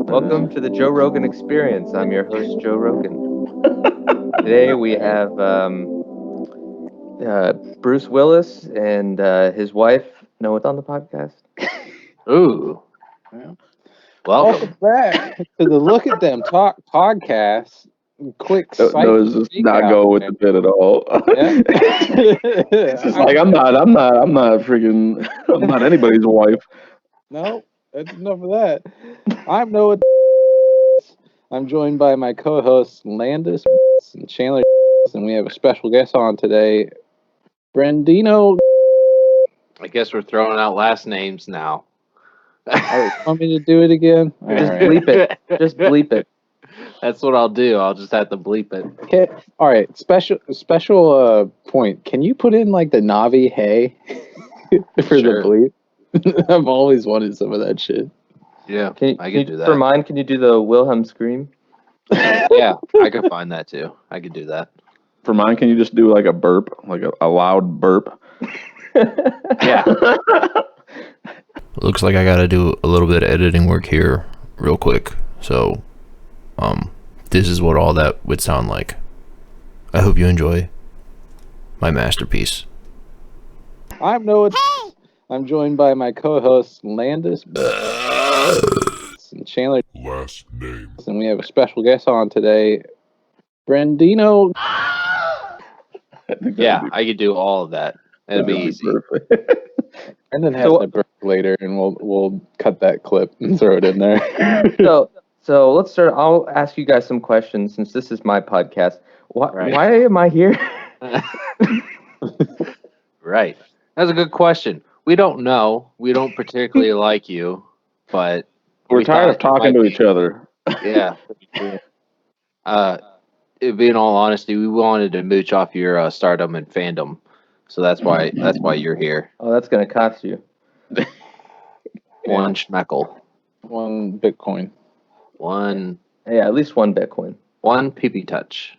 Welcome to the Joe Rogan Experience. I'm your host, Joe Rogan. Today we have Bruce Willis and his wife. Know what's on the podcast? Ooh. Yeah. Welcome. back to the Look at Them Talk podcast. Quick No, it's just not go with the bit at all. Yeah. It's just like I'm not anybody's wife. No, that's enough of that. I'm Noah. I'm joined by my co-hosts Landis and Chandler, and we have a special guest on today, Brandino. I guess we're throwing out last names now. Want me to do it again? Just All right. bleep it. Just bleep it. That's what I'll do. I'll just have to bleep it. Okay. All right. Special point. Can you put in like the Navi hey for Sure. the bleep? I've always wanted some of that shit. Yeah, I Can can do that. For mine, can you do the Wilhelm scream? Yeah, I can find that too. I can do that. For mine, can you just do like a burp, like a loud burp? Yeah. Looks like I gotta do a little bit of editing work here real quick. So, this is what all that would sound like. I hope you enjoy my masterpiece. I'm Noah. I'm joined by my co-hosts Landis and Chandler. Last name. And we have a special guest on today, Brandino. Yeah, I could do all of that. It'd be easy. And then has So- the burp later, and we'll cut that clip and throw it in there. So let's start. I'll ask you guys some questions since this is my podcast. Right. Why am I here? Right. That's a good question. We don't know. We don't particularly like you, but We're we tired thought of talking you to might each other. Yeah. In all honesty, we wanted to mooch off your stardom and fandom, so that's why you're here. Oh, that's gonna cost you. One schmeckle, 1 Bitcoin. one Yeah, at least one Bitcoin. pee touch.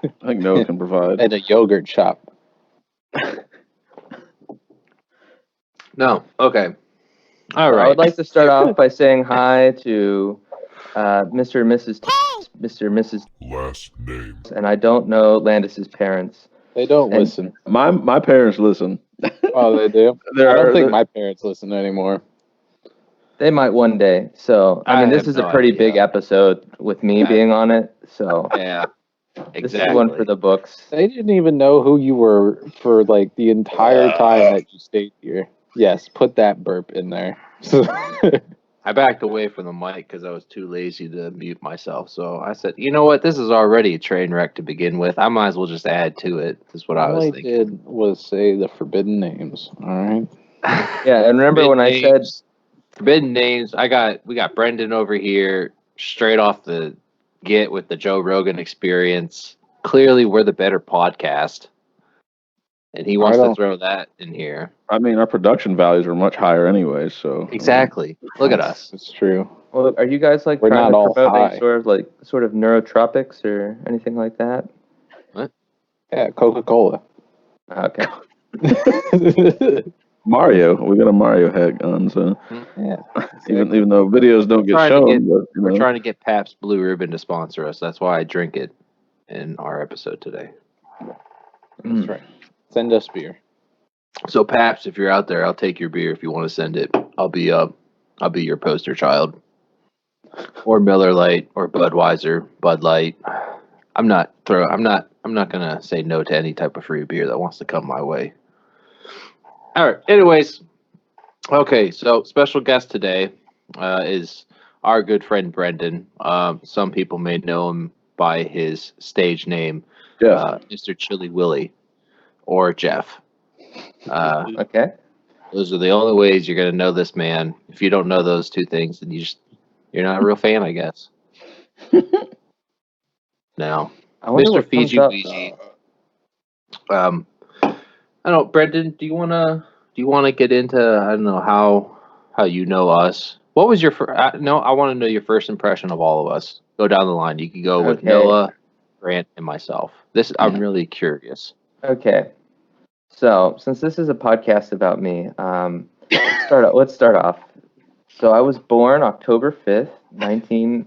I think Noah can provide. At a yogurt shop. No, okay, all I right. would like to start off by saying hi to Mr. and Mrs. Mr. and Mrs. Last name. And I don't know Landis's parents. They don't And- listen. My parents listen. Oh, they do? There I don't are- think there- my parents listen anymore. They might one day. So I I mean, this have is no a pretty idea. big episode with me Yeah. being on it. So Yeah, this is one for the books. They didn't even know who you were for like the entire time that you stayed here. Yes, put that burp in there. I backed away from the mic because I was too lazy to mute myself. So I said, you know what? This is already a train wreck to begin with. I might as well just add to it. Is what I All was I thinking. did was say the forbidden names. All right. Yeah, and remember when I said forbidden names? We got Brendan over here straight off the get with the Joe Rogan Experience. Clearly, we're the better podcast, and he wants I to don't- throw that in here. I mean, our production values are much higher anyway, so. Exactly. Look at us. It's true. well, are you guys like We're trying not to all promote high. any sort of neurotropics or anything like that? Yeah, Coca-Cola. Okay. Mario, we got a Mario hat on, so Yeah. even though videos don't get Trying to shown, get- but you We're know. trying to get Pabst Blue Ribbon to sponsor us. That's why I drink it in our episode today. That's right. Send us beer. So Pabst, if you're out there, I'll take your beer if you want to send it. I'll be your poster child. Or Miller Lite or Budweiser, Bud Light. I'm not gonna say no to any type of free beer that wants to come my way. All right. Anyways, okay. So special guest today is our good friend Brendan. Some people may know him by his stage name, Jeff. Mr. Chili Willy, or Jeff. Okay. Those are the only ways you're gonna know this man. If you don't know those two things, then you're not a real fan, I guess. Now, I wonder Mr. what comes up. FijiWiji. I don't know, Brendan. Do you wanna get into I don't know how you know us What was your no? I want to know your first impression of all of us. Go down the line. You could go with Okay. Noah, Grant, and myself. I'm really curious. Okay. So, since this is a podcast about me, let's start off. So, I was born October 5th, in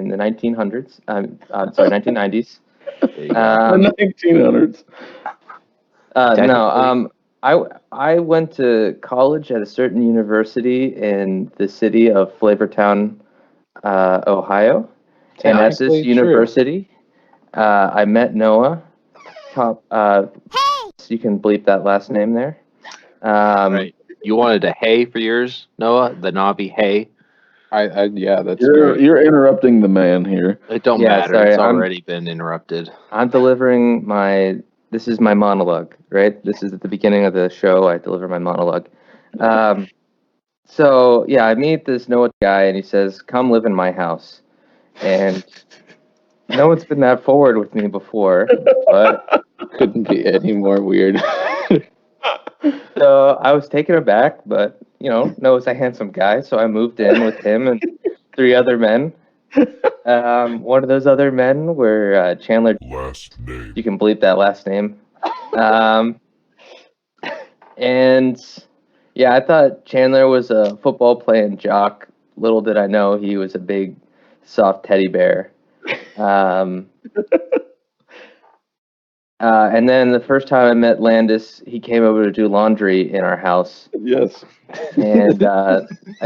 the 1900s. Sorry, 1990s. There you go. Um, 1900s. no, I went to college at a certain university in the city of Flavortown, Ohio, and at this Technically true. university, I met Noah. You can bleep that last name there. Right. You wanted a hey for yours, Noah? The Navi hey? Yeah, that's You're interrupting the man here. It don't Yeah, matter. sorry, It's already been interrupted. I'm delivering this is my monologue, right? This is at the beginning of the show. I deliver my monologue. So yeah, I meet this Noah guy, and he says, "Come live in my house." And no one's been that forward with me before, but couldn't be any more weird. so I was taken aback. But Noah's a handsome guy, so I moved in with him and 3 other men. One of those other men were Chandler. Last name. You can bleep that last name. And yeah, I thought Chandler was a football playing jock. Little did I know he was a big, soft teddy bear. And then the first time I met Landis, he came over to do laundry in our house. Yes. And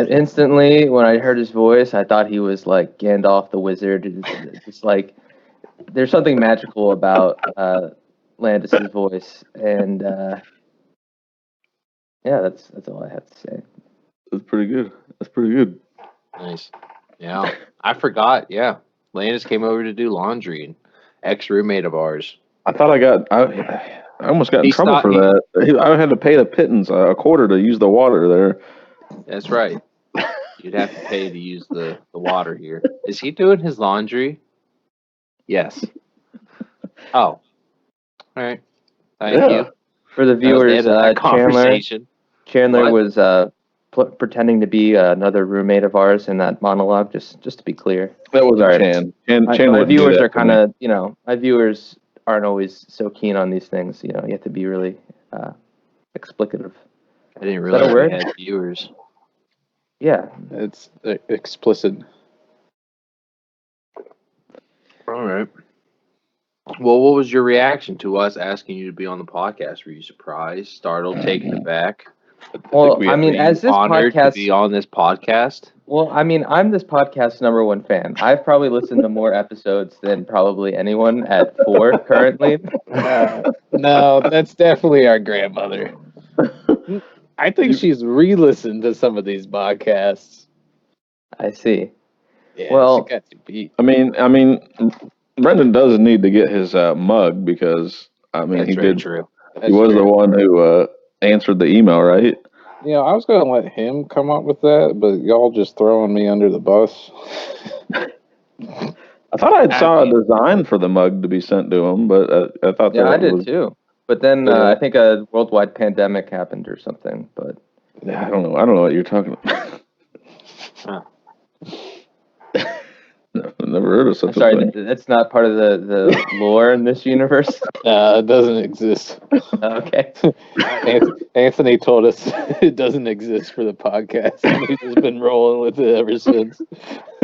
instantly, when I heard his voice, I thought he was like Gandalf the Wizard. It's like there's something magical about Landis's voice, and yeah, that's all I have to say. That's pretty good. That's pretty good. Nice. Yeah. I forgot. Yeah. Landis came over to do laundry, and ex-roommate of ours. I thought I almost got in trouble for that. I had to pay the pittance a quarter to use the water there. That's right. You'd have to pay to use the water here. Is he doing his laundry? Yes. Oh. All right. Thank you. For the viewers, conversation. Chandler was pretending to be another roommate of ours in that monologue. Just to be clear, that was Chan. My viewers are kind of, my viewers aren't always so keen on these things. You have to be really explicative. I didn't realize we had viewers. Yeah, it's explicit. All right. Well, what was your reaction to us asking you to be on the podcast? Were you surprised, startled, taken aback? Well, I mean, as this honored podcast to be on this podcast. Well, I mean, I'm this podcast's #1 fan. I've probably listened to more episodes than probably anyone at 4 currently. No, that's definitely our grandmother. I think she's re-listened to some of these podcasts. I see. Yeah, well, she got you beat. I mean, Brendan does need to get his mug because That's he very did. True. He was the one who answered the email, right? Yeah, I was going to let him come up with that, but y'all just throwing me under the bus. I thought I saw a design for the mug to be sent to him, but I thought I did too. But then I think a worldwide pandemic happened or something. But I don't know. I don't know what you're talking about. No, I've never heard of such a thing. That's not part of the lore in this universe. It doesn't exist. Okay. Anthony told us it doesn't exist for the podcast, and we've just been rolling with it ever since.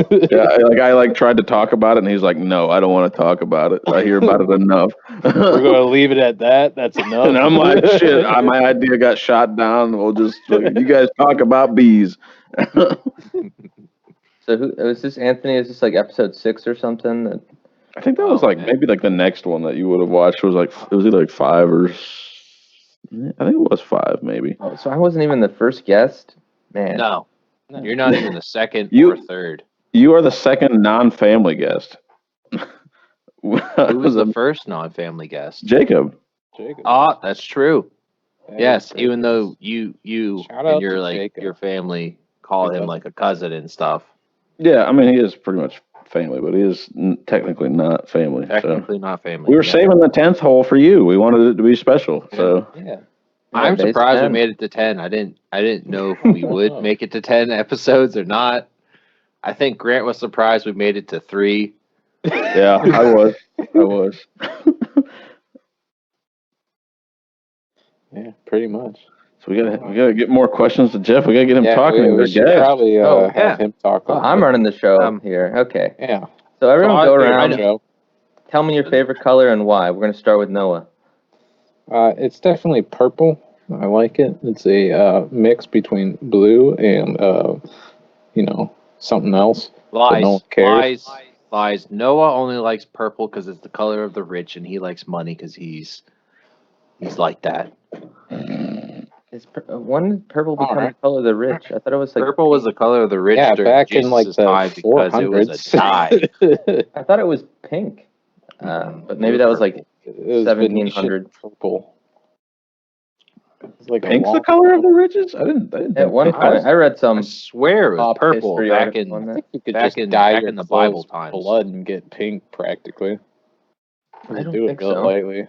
Yeah, I tried to talk about it, and he's like, "No, I don't want to talk about it. I hear about it enough. We're going to leave it at that. That's enough." And I'm like, "Shit, my idea got shot down. We'll just you guys talk about bees." So was this Anthony? Is this like episode 6 or something? I think that was maybe the next one that you would have watched was it was either 5 or I think it was 5 maybe. Oh, so I wasn't even the first guest, man. No, you're not even the second or third. You are the second non-family guest. Who was the first non-family guest? Jacob. Ah, that's true. Yes, even though you Shout and out your to your family call him like a cousin and stuff. Yeah, I mean he is pretty much family, but he is technically not family. Technically not family. We were saving the 10th hole for you. We wanted it to be special. So Yeah. I'm base surprised 10. we made it to 10. I didn't know if we would make it to 10 episodes or not. I think Grant was surprised we made it to 3. Yeah, I was. Yeah, pretty much. So we gotta get more questions to Jeff. We gotta get him talking. we He's our should guest. probably Oh, yeah. have him talk. Oh, a I'm bit. running the show Um, here. Okay. Yeah. So everyone So go I around. know. Joe. Tell me your favorite color and why. We're going to start with Noah. It's definitely purple. I like it. It's a mix between blue and something else. Lies. no one cares. Lies. Noah only likes purple because it's the color of the rich, and he likes money because he's like that. When did purple become Alright. the color of the rich? I thought it was like Purple was the color of the rich Yeah, during back in like Jesus' the time because it was a 400s. dye. I thought it was pink. But maybe that was like It was 1700. Venetian purple. It's like Pink's a the color of the riches? I didn't At think one pink point, was. I read I some. swear it was pop purple history back article on in. that. I think you could Back just in- dye back your in the clothes Bible times. blood and get pink practically. I They don't do it think real so. lightly.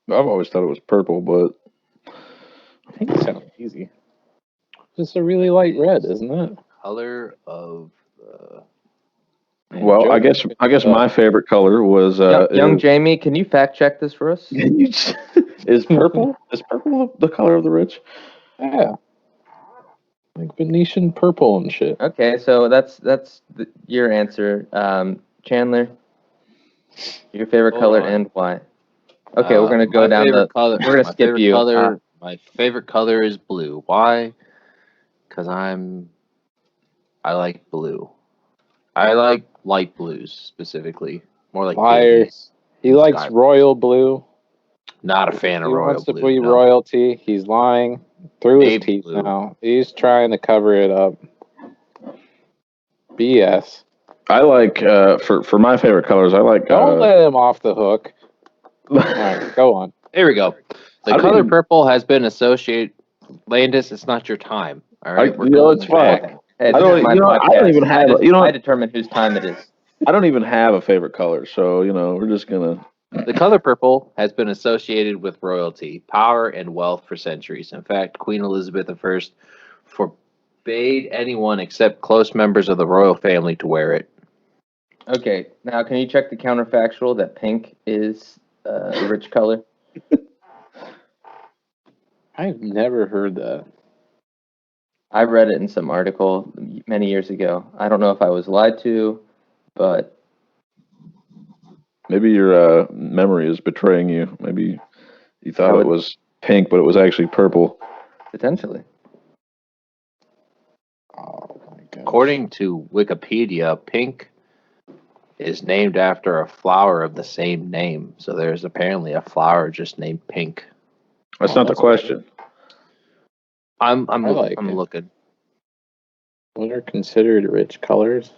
I've always thought it was purple, but Pink sounds easy. Just a really light red, isn't it? Color of. well, Joe I guess picked my favorite color was Young is, Jamie, can you fact check this for us? is purple. Is purple the color of the rich? Yeah. Like Venetian purple and shit. Okay, so that's your answer. Chandler, your favorite Hold color on. and why? Okay, we're gonna go my down favorite the. color. We're gonna my skip favorite you. Color, my favorite color is blue. Why? Because I like blue. I like light blues specifically, more like Liar. babies. He likes Sky. royal blue. Not a fan of He royal wants to blue. be no. royalty. He's lying through his Baby teeth blue. now. He's trying to cover it up. BS. I like for my favorite colors. I like. Don't let him off the hook. All right, go on. Here we go. The I don't color even- purple has been associated. Landis, it's not your time. All right, you know, it's fine. Hey, I this don't- is my you know, I don't podcast. even have just- you know I what? determine whose time it is. I don't even have a favorite color, so we're just gonna. The color purple has been associated with royalty, power, and wealth for centuries. In fact, Queen Elizabeth I forbade anyone except close members of the royal family to wear it. Okay, now can you check the counterfactual that pink is a rich color? I've never heard that. I read it in some article many years ago. I don't know if I was lied to, but Maybe your memory is betraying you. Maybe you thought I it was pink, but it was actually purple. potentially. Oh my god. According to Wikipedia, pink is named after a flower of the same name. So there's apparently a flower just named pink. That's Oh, not the that's question. I'm I like it. looking. What are considered rich colors?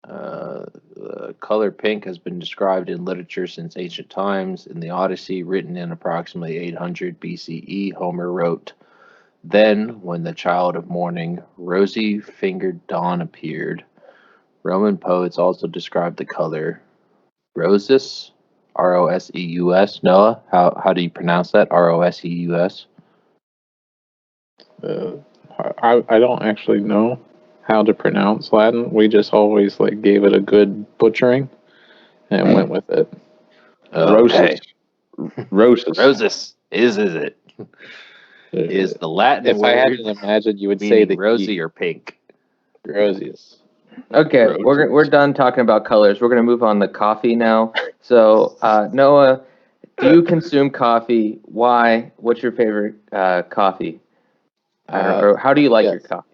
The color pink has been described in literature since ancient times. In the Odyssey, written in approximately 800 BCE, Homer wrote, "Then, when the child of morning, rosy-fingered dawn appeared." Roman poets also described the color roseus, Roseus. Noah, how do you pronounce that? Roseus. I don't actually know how to pronounce Latin. We just always gave it a good butchering and went with it. Okay. Roses. Rosus is it? Is the Latin If I had word to imagine, you would say meaning the rosy or pink? rosies. Okay, Roses. we're done talking about colors. We're gonna move on to coffee now. So Noah, do you consume coffee? Why? What's your favorite coffee? Or how do you like yes. your coffee?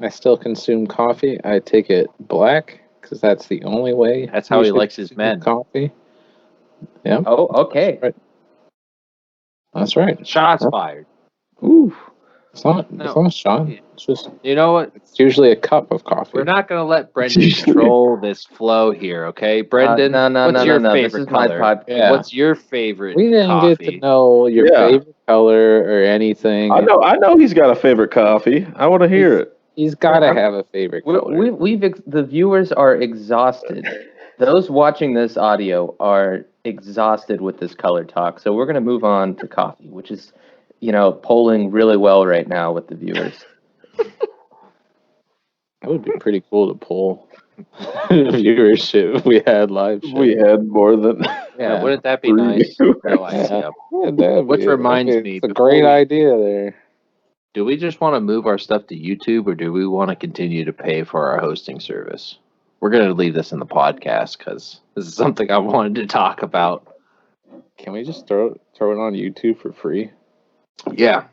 I still consume coffee. I take it black because that's the only way. That's how you he should likes his consume men. Coffee. Yeah. Oh, okay. That's right. Shots fired. Ooh. It's not No. a shot. It's just You know what? it's usually a cup of coffee. We're not going to let Brendan control this flow here, okay? Brendan, what's your favorite This is color? my podcast. Yeah. What's your favorite We didn't coffee? get to know your Yeah. favorite color or anything. I know he's got a favorite coffee. I want to hear it. He's got to have a favorite color. The viewers are exhausted. Those watching this audio are exhausted with this color talk. So we're going to move on to coffee, which is, polling really well right now with the viewers. That would be pretty cool to pull viewership if we had live show. We had more than. Yeah, wouldn't that be Three. nice? No Yeah. idea. Yeah, that'd Which be- reminds it's me, a before great we- idea there. Do we just want to move our stuff to YouTube, or do we want to continue to pay for our hosting service? We're going to leave this in the podcast because this is something I wanted to talk about. Can we just throw it on YouTube for free? Yeah.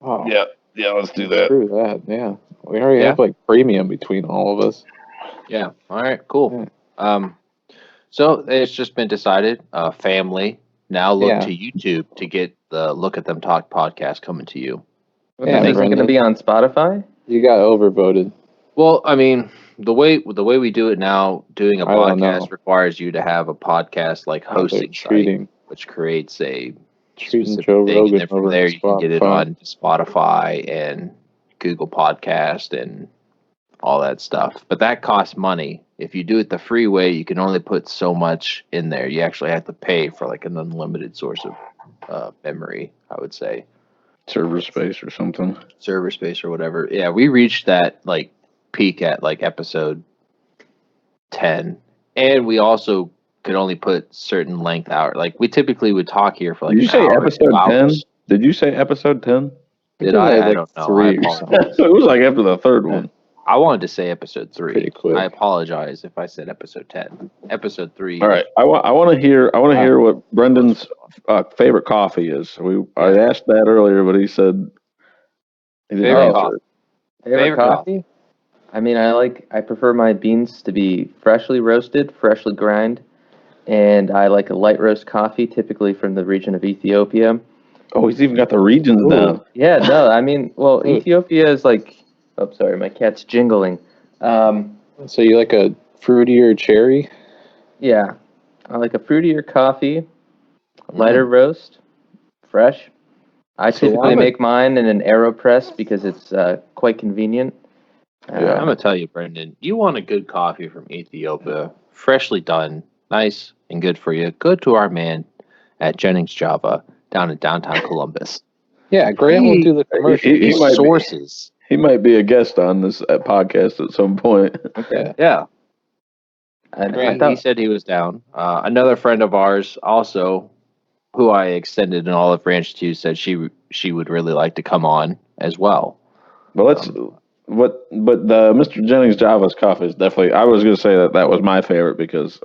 Oh, Yeah, let's do that. screw that. Yeah, we already Yeah. have like premium between all of us. Yeah. All right. Cool. So it's just been decided. Family now look Yeah. to YouTube to get the Look at Them Talk podcast coming to you. Yeah, Is it going to Brendan. be on Spotify? You got overvoted. Well, I mean, the way we do it now, doing a I don't know. podcast requires you to have a podcast like How they're hosting site, treating which creates a treating specific Joe thing, Rogan and then from over there on you can get it Spotify. on Spotify and Google Podcast and all that stuff. But that costs money. If you do it the free way, you can only put so much in there. You actually have to pay for like an unlimited source of memory, I would say. Server space or something. Server space or whatever. Yeah, we reached that like peak at like episode 10, and we also could only put certain length hour. Like we typically would talk here for like Did you an say hour, episode 2 10? hours. Did you say episode 10? Did think I? had, I like, don't know. 3 I or apologize. It was like after the third one. I wanted to say episode 3. Pretty quick. I apologize if I said episode 10. Episode 3. All right, I want to hear what Brendan's favorite coffee is. I asked that earlier, but he said he didn't Favorite answer coffee. it. Favorite coffee? I mean, I prefer my beans to be freshly roasted, freshly grind, and I like a light roast coffee, typically from the region of Ethiopia. Oh, he's even got the regions down. Yeah, no, I mean, well, Ooh. Ethiopia is like, oh, sorry, my cat's jingling. So you like a fruitier cherry? Yeah, I like a fruitier coffee, lighter roast, fresh. I typically I'm a- make mine in an AeroPress because it's quite convenient. Yeah. I'm gonna tell you, Brendan, you want a good coffee from Ethiopia, freshly done, nice and good for you. Go to our man at Jennings Java down in downtown Columbus. Yeah, Grant will do the commercial. He These might be- sources. He might be a guest on this podcast at some point. Okay. Yeah. I He thought, said he was down. Another friend of ours, also, who I extended an olive branch to, said she would really like to come on as well. But but the Mr. Jennings Java's coffee is definitely. I was gonna say that was my favorite because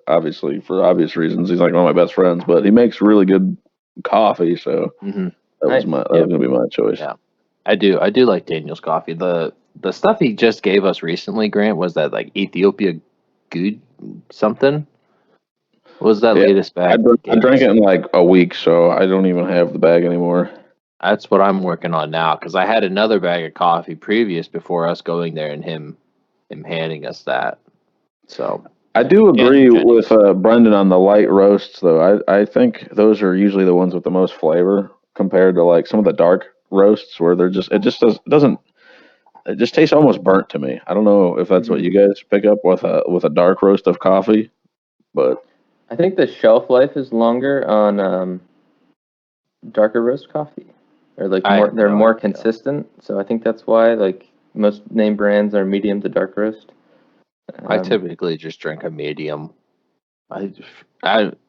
obviously for obvious reasons he's like one of my best friends, but he makes really good coffee, so Mm-hmm. that was gonna be my choice. Yeah. I do like Daniel's coffee. The stuff he just gave us recently, Grant, was that like Ethiopia good something. What was that Yeah, latest bag? I drank it in like a week, so I don't even have the bag anymore. That's what I'm working on now because I had another bag of coffee previous before us going there and him handing us that. So I do agree Jennings. with Brendan on the light roasts, though. I think those are usually the ones with the most flavor compared to like some of the dark roasts where it just tastes almost burnt to me. I don't know if that's what you guys pick up with a dark roast of coffee, but I think the shelf life is longer on darker roast coffee, or like I have they're no more idea. consistent. So I think that's why like most name brands are medium to dark roast. I typically just drink a medium.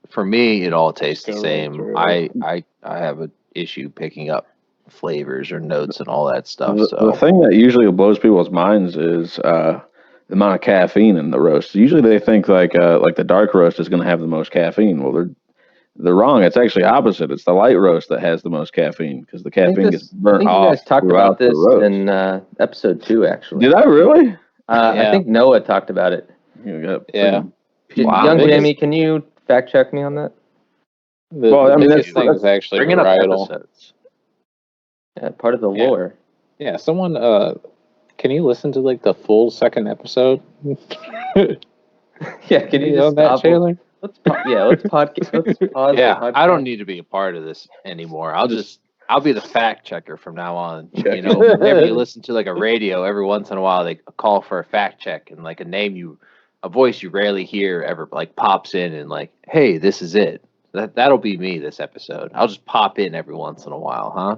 For me, it all tastes the Go same. right through I have an issue picking up flavors or notes and all that stuff. the So thing that usually blows people's minds is the amount of caffeine in the roast. Usually they think like the dark roast is going to have the most caffeine. Well, they're wrong. It's actually opposite. It's the light roast that has the most caffeine because the I think caffeine gets I burnt think you off guys talked throughout about this the roast. in episode 2, actually. Did I really? I Yeah. think Noah talked about it. You got Yeah. Wow. Young Biggest- Jamie, can you fact check me on that? The I mean, biggest that's- thing is actually bringing up varietal. episodes. Yeah, part of the Yeah. lore. Yeah, someone can you listen to like the full second episode? Yeah, can you know just that, stop? Taylor? Let's podcast. Let's pause. the Yeah, podcast. I don't need to be a part of this anymore. I'll be the fact checker from now on. Check You know, whenever you listen to like a radio, every once in a while they call for a fact check and like a a voice you rarely hear ever like pops in and like, hey, this is it. That'll be me this episode. I'll just pop in every once in a while, huh?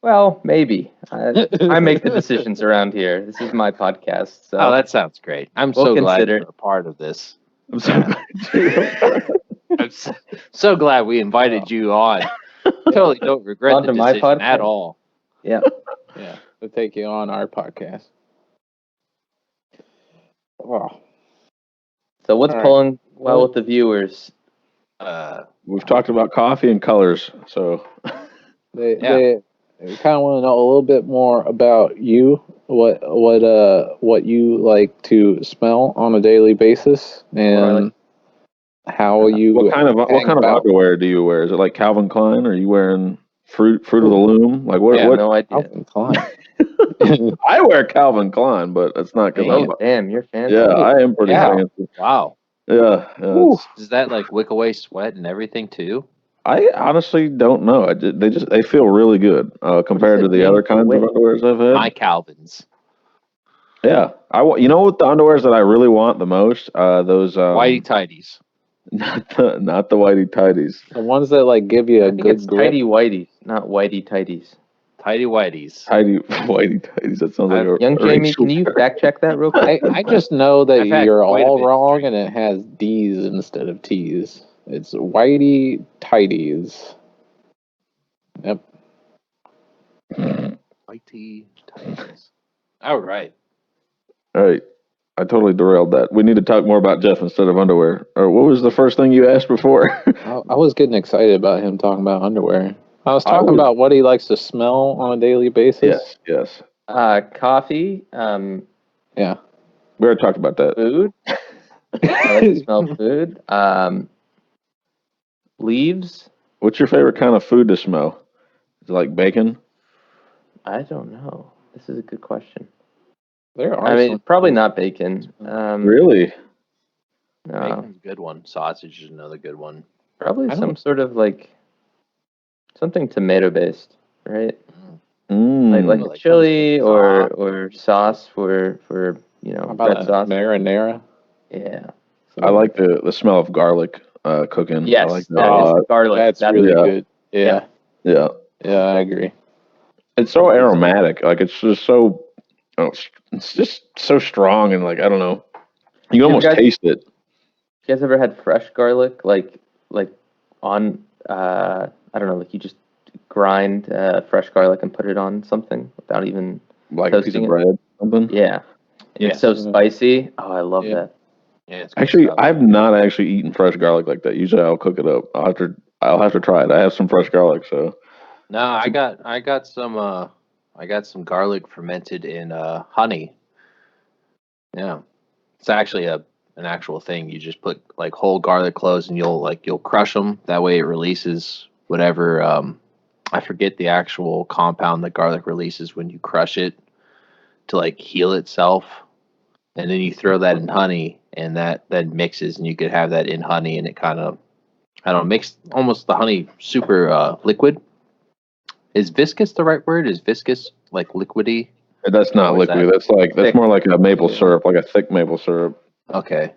Well, maybe. I make the decisions around here. This is my podcast, so Oh, that sounds great. I'm We'll so glad consider you're a part of this. I'm so glad I'm so glad we invited you on. Totally don't regret Onto the my decision at podcast? all. yeah. Yeah, to take you on our podcast. Oh, So what's All right. pulling well with the viewers? We've talked about coffee and colors, so they Yeah. kind of want to know a little bit more about you. What you like to smell on a daily basis, and how you what kind of hang about. underwear do you wear? Is it like Calvin Klein? Or are you wearing Fruit of the Loom? Like what? Yeah, what? no idea. Calvin Klein. I wear Calvin Klein, but that's not because Oh, I'm. damn, you're fancy. Yeah, I am pretty Yeah. fancy. Wow. Yeah, Ooh. Does that like wick away sweat and everything too? I honestly don't know. They feel really good compared it to the mean other to kinds of wick? underwears I've had. My Calvins. Yeah, you know what the underwears that I really want the most? Those Whitey tighties. not the whitey tighties. The ones that like give you I a think good it's grip. tighty whities, not whitey tighties. Tighty whities. Tighty whitey tighties. That sounds like a Young Jamie, racial can you term. fact check that real quick? I just know that I've had you're quite a all bit of wrong, drink. and it has D's instead of T's. It's whitey tighties. Yep. Whitey tighties. All right. All right, I totally derailed that. We need to talk more about Jeff instead of underwear. Or what was the first thing you asked before? I was getting excited about him talking about underwear. I was talking was- about what he likes to smell on a daily basis. yes. Coffee, Yeah. We already talked about that. food. I like to smell food. Leaves. What's your favorite kind of food to smell? Is it like bacon? I don't know. This is a good question. There are I mean, some. probably not bacon. Really? No, Bacon's a good one. Sausage is another good one. probably I don't- some sort of like something tomato based, right? Mm. Like Like a chili sauce. or sauce for How about red a sauce. marinara? Yeah. I like the smell of garlic cooking. Yes, I like that that a is lot. garlic. That's really yeah. good. Yeah. Yeah. Yeah, I agree. It's so aromatic. Like it's just so. It's just so strong and like I don't know. You almost guys- taste it. You guys ever had fresh garlic? Like on I don't know, like you just grind fresh garlic and put it on something without even Like a piece toasting of it? bread or something. Yeah. Yeah. It's so spicy. Oh, I love Yeah. that. Yeah, it's good Actually, stuff. I've not actually eaten fresh garlic like that. Usually, I'll cook it up. I'll have to try it. I have some fresh garlic, so No, I got some garlic fermented in honey. Yeah. It's actually an actual thing. You just put like whole garlic cloves and you'll crush them. That way it releases whatever I forget the actual compound that garlic releases when you crush it to like heal itself. And then you throw that in honey and that then mixes and you could have that in honey and it kind of I don't know, makes almost the honey super liquid. Is viscous the right word? Is viscous like liquidy? that's not Or is liquid. that That's thick? more like a maple Yeah. syrup, like a thick maple syrup. Okay.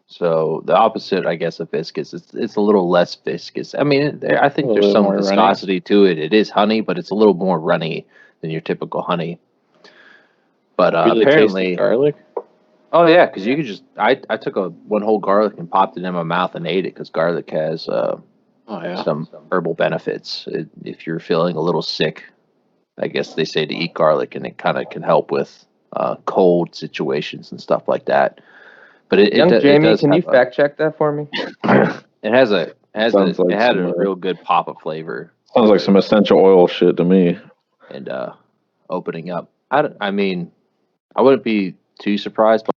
So the opposite, I guess, of viscous. It's a little less viscous. I mean, I think A little there's bit some more runny. viscosity to it. It is honey, but it's a little more runny than your typical honey. But Really tasty apparently, garlic. oh yeah, because you could just I took one whole garlic and popped it in my mouth and ate it because garlic has Oh yeah. some herbal benefits. If you're feeling a little sick, I guess they say to eat garlic, and it kind of can help with cold situations and stuff like that. But Young it Jamie, does can you have fact check that for me? it has a Sounds like it had some, a real good pop of flavor Sounds like some essential oil shit to me. and opening up. I mean, I wouldn't be too surprised, but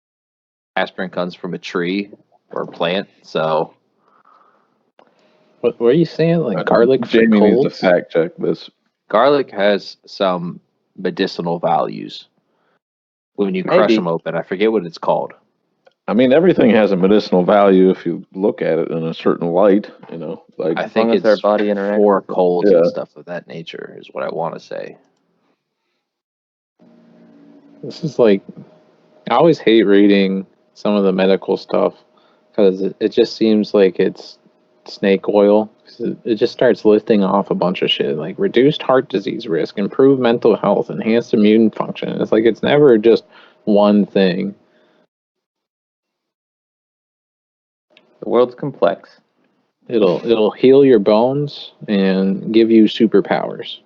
aspirin comes from a tree or a plant, so What were you saying? Like garlic for Jamie needs to colds? fact check this. garlic has some medicinal values when you crush Maybe. them open. I forget what it's called. I mean, everything has a medicinal value if you look at it in a certain light. You know, like I think long as our it's body interacts for with it. colds and Yeah. stuff of that nature is what I want to say. This is like, I always hate reading some of the medical stuff because it just seems like it's snake oil. It just starts lifting off a bunch of shit like reduced heart disease risk, improved mental health, enhanced immune function. It's like it's never just one thing. The world's complex. It'll heal your bones and give you superpowers.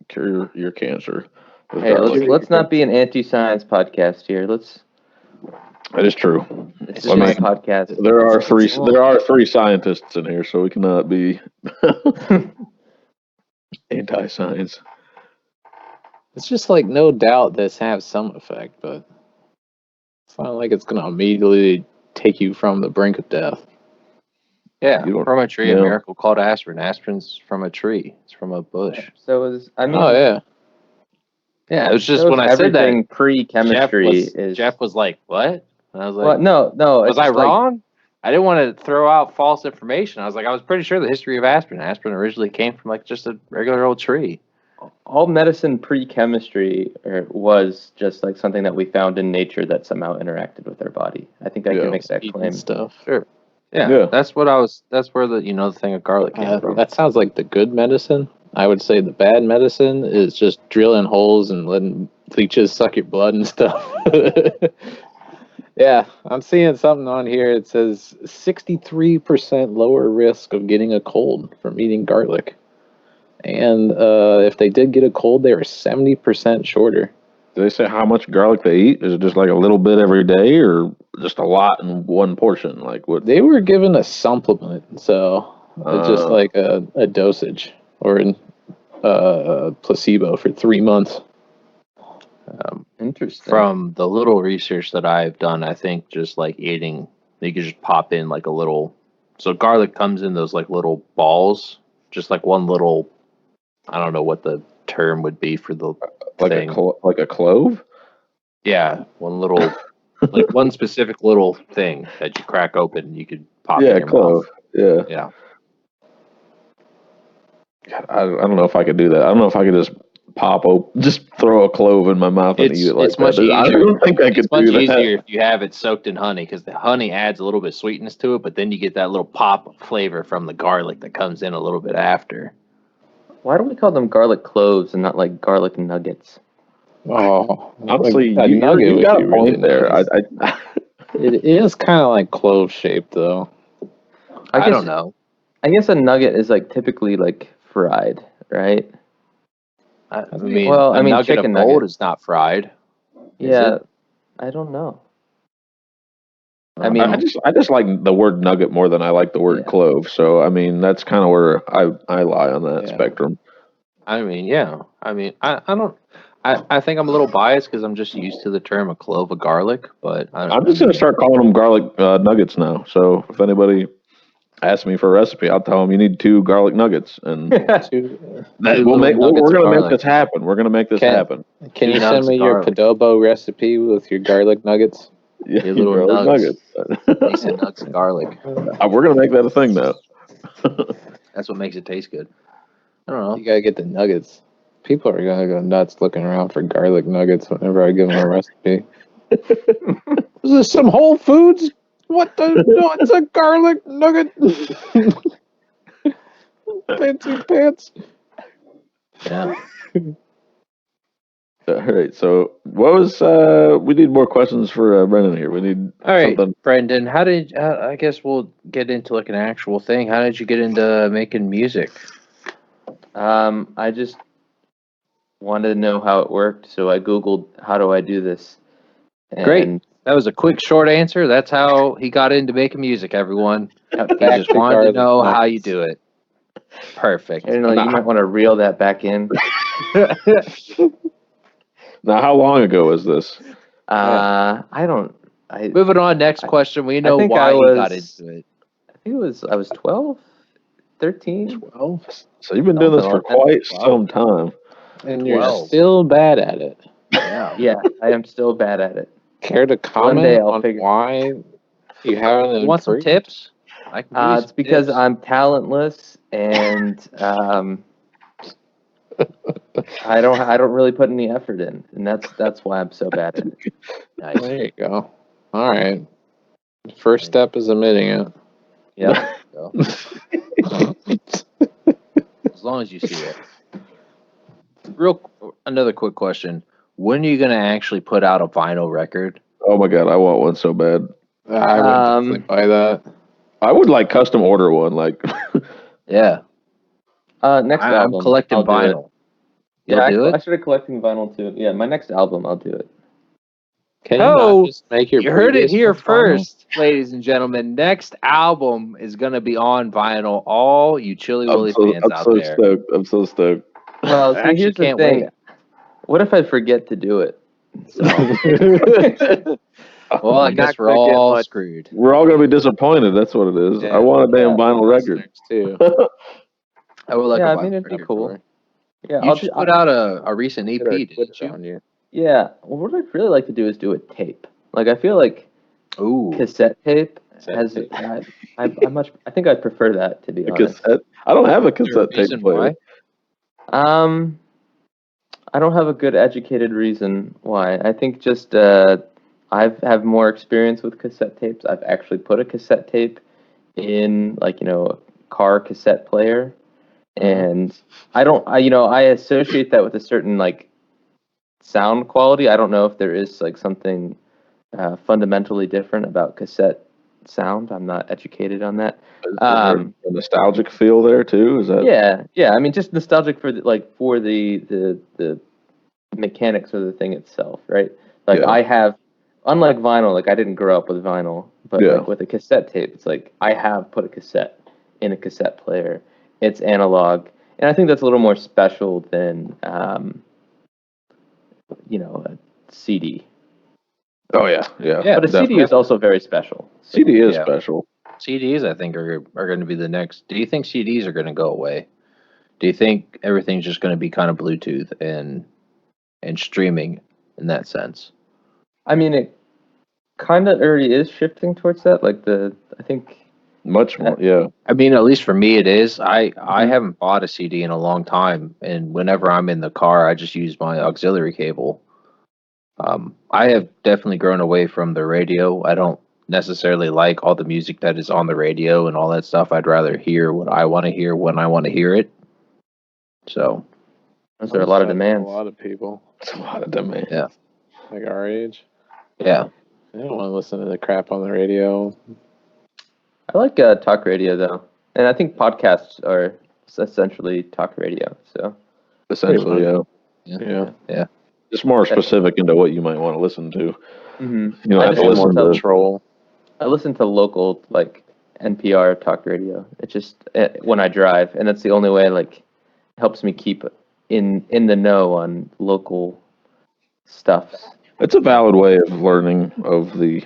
Cure your cancer. with Hey, garlic. let's not be an anti-science podcast here. That is true. This I is mean, my podcast. There are three scientists in here, so we cannot be anti-science. It's just like no doubt this has some effect, but it's not like it's gonna immediately take you from the brink of death. Yeah, You don't- from a tree, yeah. a miracle called aspirin. Aspirin's from a tree. It's from a bush. So I mean, Oh yeah. Yeah, it was just shows when I said that, everything pre-chemistry Jeff was like, "What?" And I was like, Well, no. "Was it's I just like- wrong?" I didn't want to throw out false information. I was like, I was pretty sure the history of aspirin. Aspirin originally came from like just a regular old tree. all medicine pre-chemistry was just like something that we found in nature that somehow interacted with our body. I think I Yeah. can make that Eating claim. stuff. Sure. Yeah, Yeah. that's what I was. That's where the thing of garlic came from. That sounds like the good medicine. I would say the bad medicine is just drilling holes and letting leeches suck your blood and stuff. Yeah, I'm seeing something on here. It says 63% lower risk of getting a cold from eating garlic. And if they did get a cold, they were 70% shorter. Do they say how much garlic they eat? Is it just like a little bit every day, or just a lot in one portion? Like what? They were given a supplement, so it's just like a dosage or a placebo for 3 months. Interesting. From the little research that I've done, I think just like eating, you could just pop in like a little. So garlic comes in those like little balls, just like one little. I don't know what the term would be for the thing. like a clove. Yeah, one little, like one specific little thing that you crack open, and you could pop in Yeah, your clove. mouth. Yeah. Yeah. God, I don't know if I could do that. I don't know if I could just throw a clove in my mouth and eat it like It's much that. I easier. don't think I could It's much do that. easier if you have it soaked in honey, because the honey adds a little bit of sweetness to it, but then you get that little pop of flavor from the garlic that comes in a little bit after. Why do we call them garlic cloves and not like garlic nuggets? Oh, Honestly, a you nugget got would a be point really there. nice. I It is kind of like clove shaped, though. I don't know. I guess a nugget is like typically like fried, right? I mean, Well, I mean, nugget chicken of gold nugget. is not fried. Is Yeah, it? I don't know. I mean, I just like the word nugget more than I like the word Yeah. clove. So I mean, that's kind of where I lie on that Yeah. spectrum. I mean, yeah. I mean, I don't. I think I'm a little biased because I'm just used to the term a clove of garlic, but I'm just gonna start calling them garlic nuggets now. So if anybody asks me for a recipe, I'll tell them you need 2 garlic nuggets, and Two- we're little nuggets gonna of make garlic. this happen. We're gonna make this Can- happen. Can you Two send nugs me of your garlic. Padobo recipe with your garlic nuggets? Yeah, Your little garlic nugs. Decent nugs of garlic. We're gonna make that a thing now. That's what makes it taste good. I don't know. You gotta get the nuggets. People are gonna go nuts looking around for garlic nuggets whenever I give them a recipe. Is this some Whole Foods? What the? No, it's a garlic nugget. Fancy pants. Yeah. All right. So what was? We need more questions for Brendan here. We need All right, something. Brendan. How did? I guess we'll get into like an actual thing. How did you get into making music? I just wanted to know how it worked, so I Googled how do I do this. And Great. That was a quick, short answer. That's how he got into making music. Everyone. He Back just to wanted to garlic know how nuggets. you do it. Perfect. I don't know, you might want to reel that back in. Now, how long ago was this? I don't. I Moving on. Next question. We know think why I he got was- into it. think I was 12, 13. 12. So you've been doing this for Something like that. quite some time. And you're 12. still bad at it. Yeah. Yeah, I am still bad at it. Care to day comment I'll on figure- why you haven't You want some improved? tips? I can give you It's some because tips. I'm talentless and I don't really put any effort in, and that's why I'm so bad at it. Nice. There you go. All right. First step is admitting it. Yeah. As long as you see it. Another quick question. When are you going to actually put out a vinyl record? Oh my god, I want one so bad. I would definitely buy that. I would like custom order one. Like, Yeah. Next I'm album, collecting I'll do it. vinyl. Yeah, You'll do I it? started collecting vinyl too. Yeah, my next album, I'll do it. Can you Oh, not just make your You heard it previous here ones vinyl? first, ladies and gentlemen. Next album is going to be on vinyl. All you Chili Willy fans out there. stoked. I'm so stoked. Well, I see, actually here's the can't thing. wait. What if I forget to do it? So, Well, I I'm guess not we're gonna get all much. screwed. We're all gonna be disappointed. That's what it is. Yeah, I want a damn yeah. vinyl record. Too. I would like Yeah, a I vinyl mean, it'd be record. cool. Yeah, You I'll just do. put out a recent EP, Get our didn't Twitch you? on you. Yeah, well, what I'd really like to do is do a tape. Like, I feel like Ooh. cassette tape Cassette has. tape. I think I'd prefer that, to be A honest. cassette. I don't have a Is there a cassette tape reason player. why? I don't have a good educated reason why. I think just I have more experience with cassette tapes. I've actually put a cassette tape in, like, a car cassette player, and I associate that with a certain, like, sound quality. I don't know if there is, like, something fundamentally different about cassette sound. I'm not educated on that. Is there a nostalgic feel there too? Is that? Yeah. I mean, just nostalgic for the mechanics of the thing itself, right? Like, Yeah. unlike vinyl, like, I didn't grow up with vinyl, but Yeah. like with a cassette tape, it's like I have put a cassette in a cassette player. It's analog, and I think that's a little more special than a CD. Oh yeah. Yeah, But a CD is also very special. So, CD is Yeah. special. CDs, I think, are going to be the next. Do you think CDs are going to go away? Do you think everything's just going to be kind of Bluetooth and streaming in that sense? I mean, it kind of already is shifting towards that. Like, I think. Much more. Yeah. I mean, at least for me, it is. I haven't bought a CD in a long time, and whenever I'm in the car, I just use my auxiliary cable. I have definitely grown away from the radio. I don't necessarily like all the music that is on the radio and all that stuff. I'd rather hear what I want to hear when I want to hear it. So, Those are a lot of A demands. lot of people It's a lot of demand. Yeah. like our age. yeah. They don't want to listen to the crap on the radio. I like talk radio though, and I think podcasts are essentially talk radio. So Essentially, Yeah. just more specific into what you might want to listen to. mm-hmm. You don't I have to just listen more to. Control. I listen to local, like, NPR talk radio. It just when I drive, and that's the only way, like, helps me keep in the know on local stuff. It's a valid way of learning of the,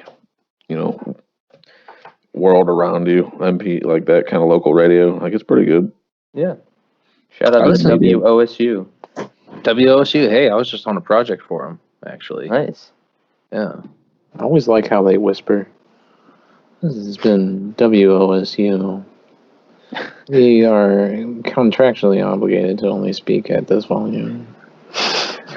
world around you. MP like that kind of local radio. Like it's pretty good. Yeah. Shout out I to listen to WOSU. WOSU. Hey, I was just on a project for them, actually. Nice. Yeah. I always like how they whisper. This has been WOSU. We are contractually obligated to only speak at this volume.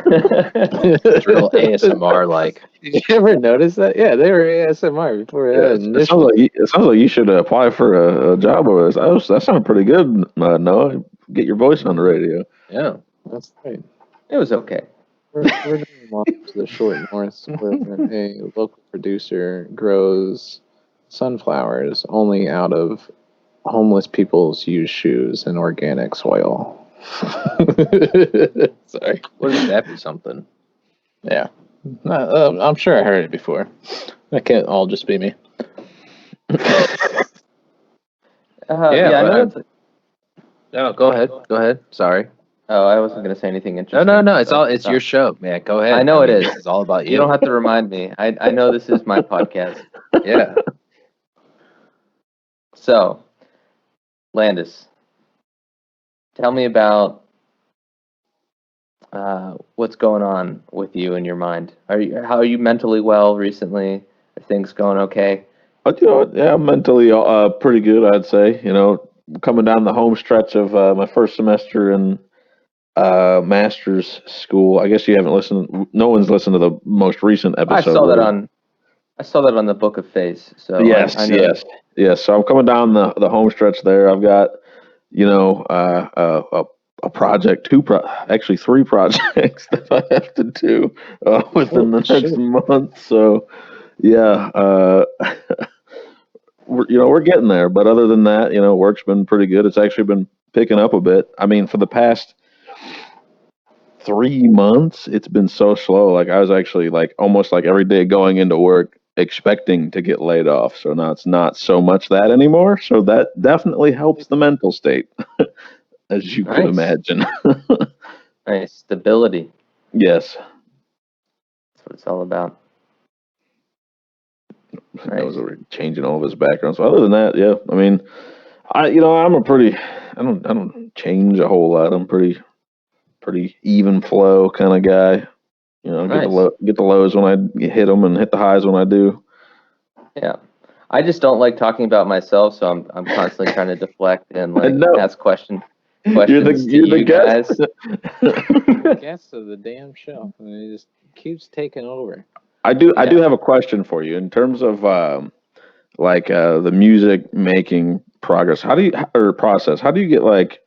It's real ASMR like. Did you ever notice that? Yeah, they were ASMR before Yeah, it sounds like you should apply for a job with us. That sounded pretty good, Noah. Get your voice on the radio. Yeah. That's right. It was okay. We're doing one to the short north where a local producer grows sunflowers only out of homeless people's used shoes and organic soil. Sorry. Wouldn't that be something? Yeah. I'm sure I heard it before. That can't all just be me. Yeah, Yeah, I know but it's. No, go ahead. Go ahead. Sorry. Oh, I wasn't gonna say anything No, interesting. no. It's so it's stop. your show, man. Go ahead. I know it is. It's all about you. You don't have to remind me. I know this is my podcast. Yeah. So, Landis, tell me about what's going on with you in your mind. How are you mentally well recently? Are things going okay? But yeah, I'm mentally pretty good, I'd say. Coming down the home stretch of my first semester in master's school. I guess you haven't listened. No one's listened to the most recent episode. I saw that on I saw that on the Book of Face. So Yes, I know. yes. So I'm coming down the home stretch there. I've got, a project, actually 3 projects that I have to do within the next month. So, yeah, we're getting there. But other than that, work's been pretty good. It's actually been picking up a bit. I mean, for the past 3 months, it's been so slow. Like I was actually like almost like every day going into work expecting to get laid off. So now it's not so much that anymore. So that definitely helps the mental state, as you could Nice. imagine. Nice stability. Yes. That's what it's all about. That was over changing all of his background. So other than that, yeah, I mean, I'm a pretty, I don't change a whole lot. I'm pretty even flow kind of guy. Nice. Get the lows when I hit them and hit the highs when I do. Yeah. I just don't like talking about myself, so I'm constantly trying to deflect and like No. ask questions You're to the you guest. guys. Guest of the damn show. I mean, he just keeps taking over. I do have a question for you in terms of the music making progress. How do you or process? How do you get like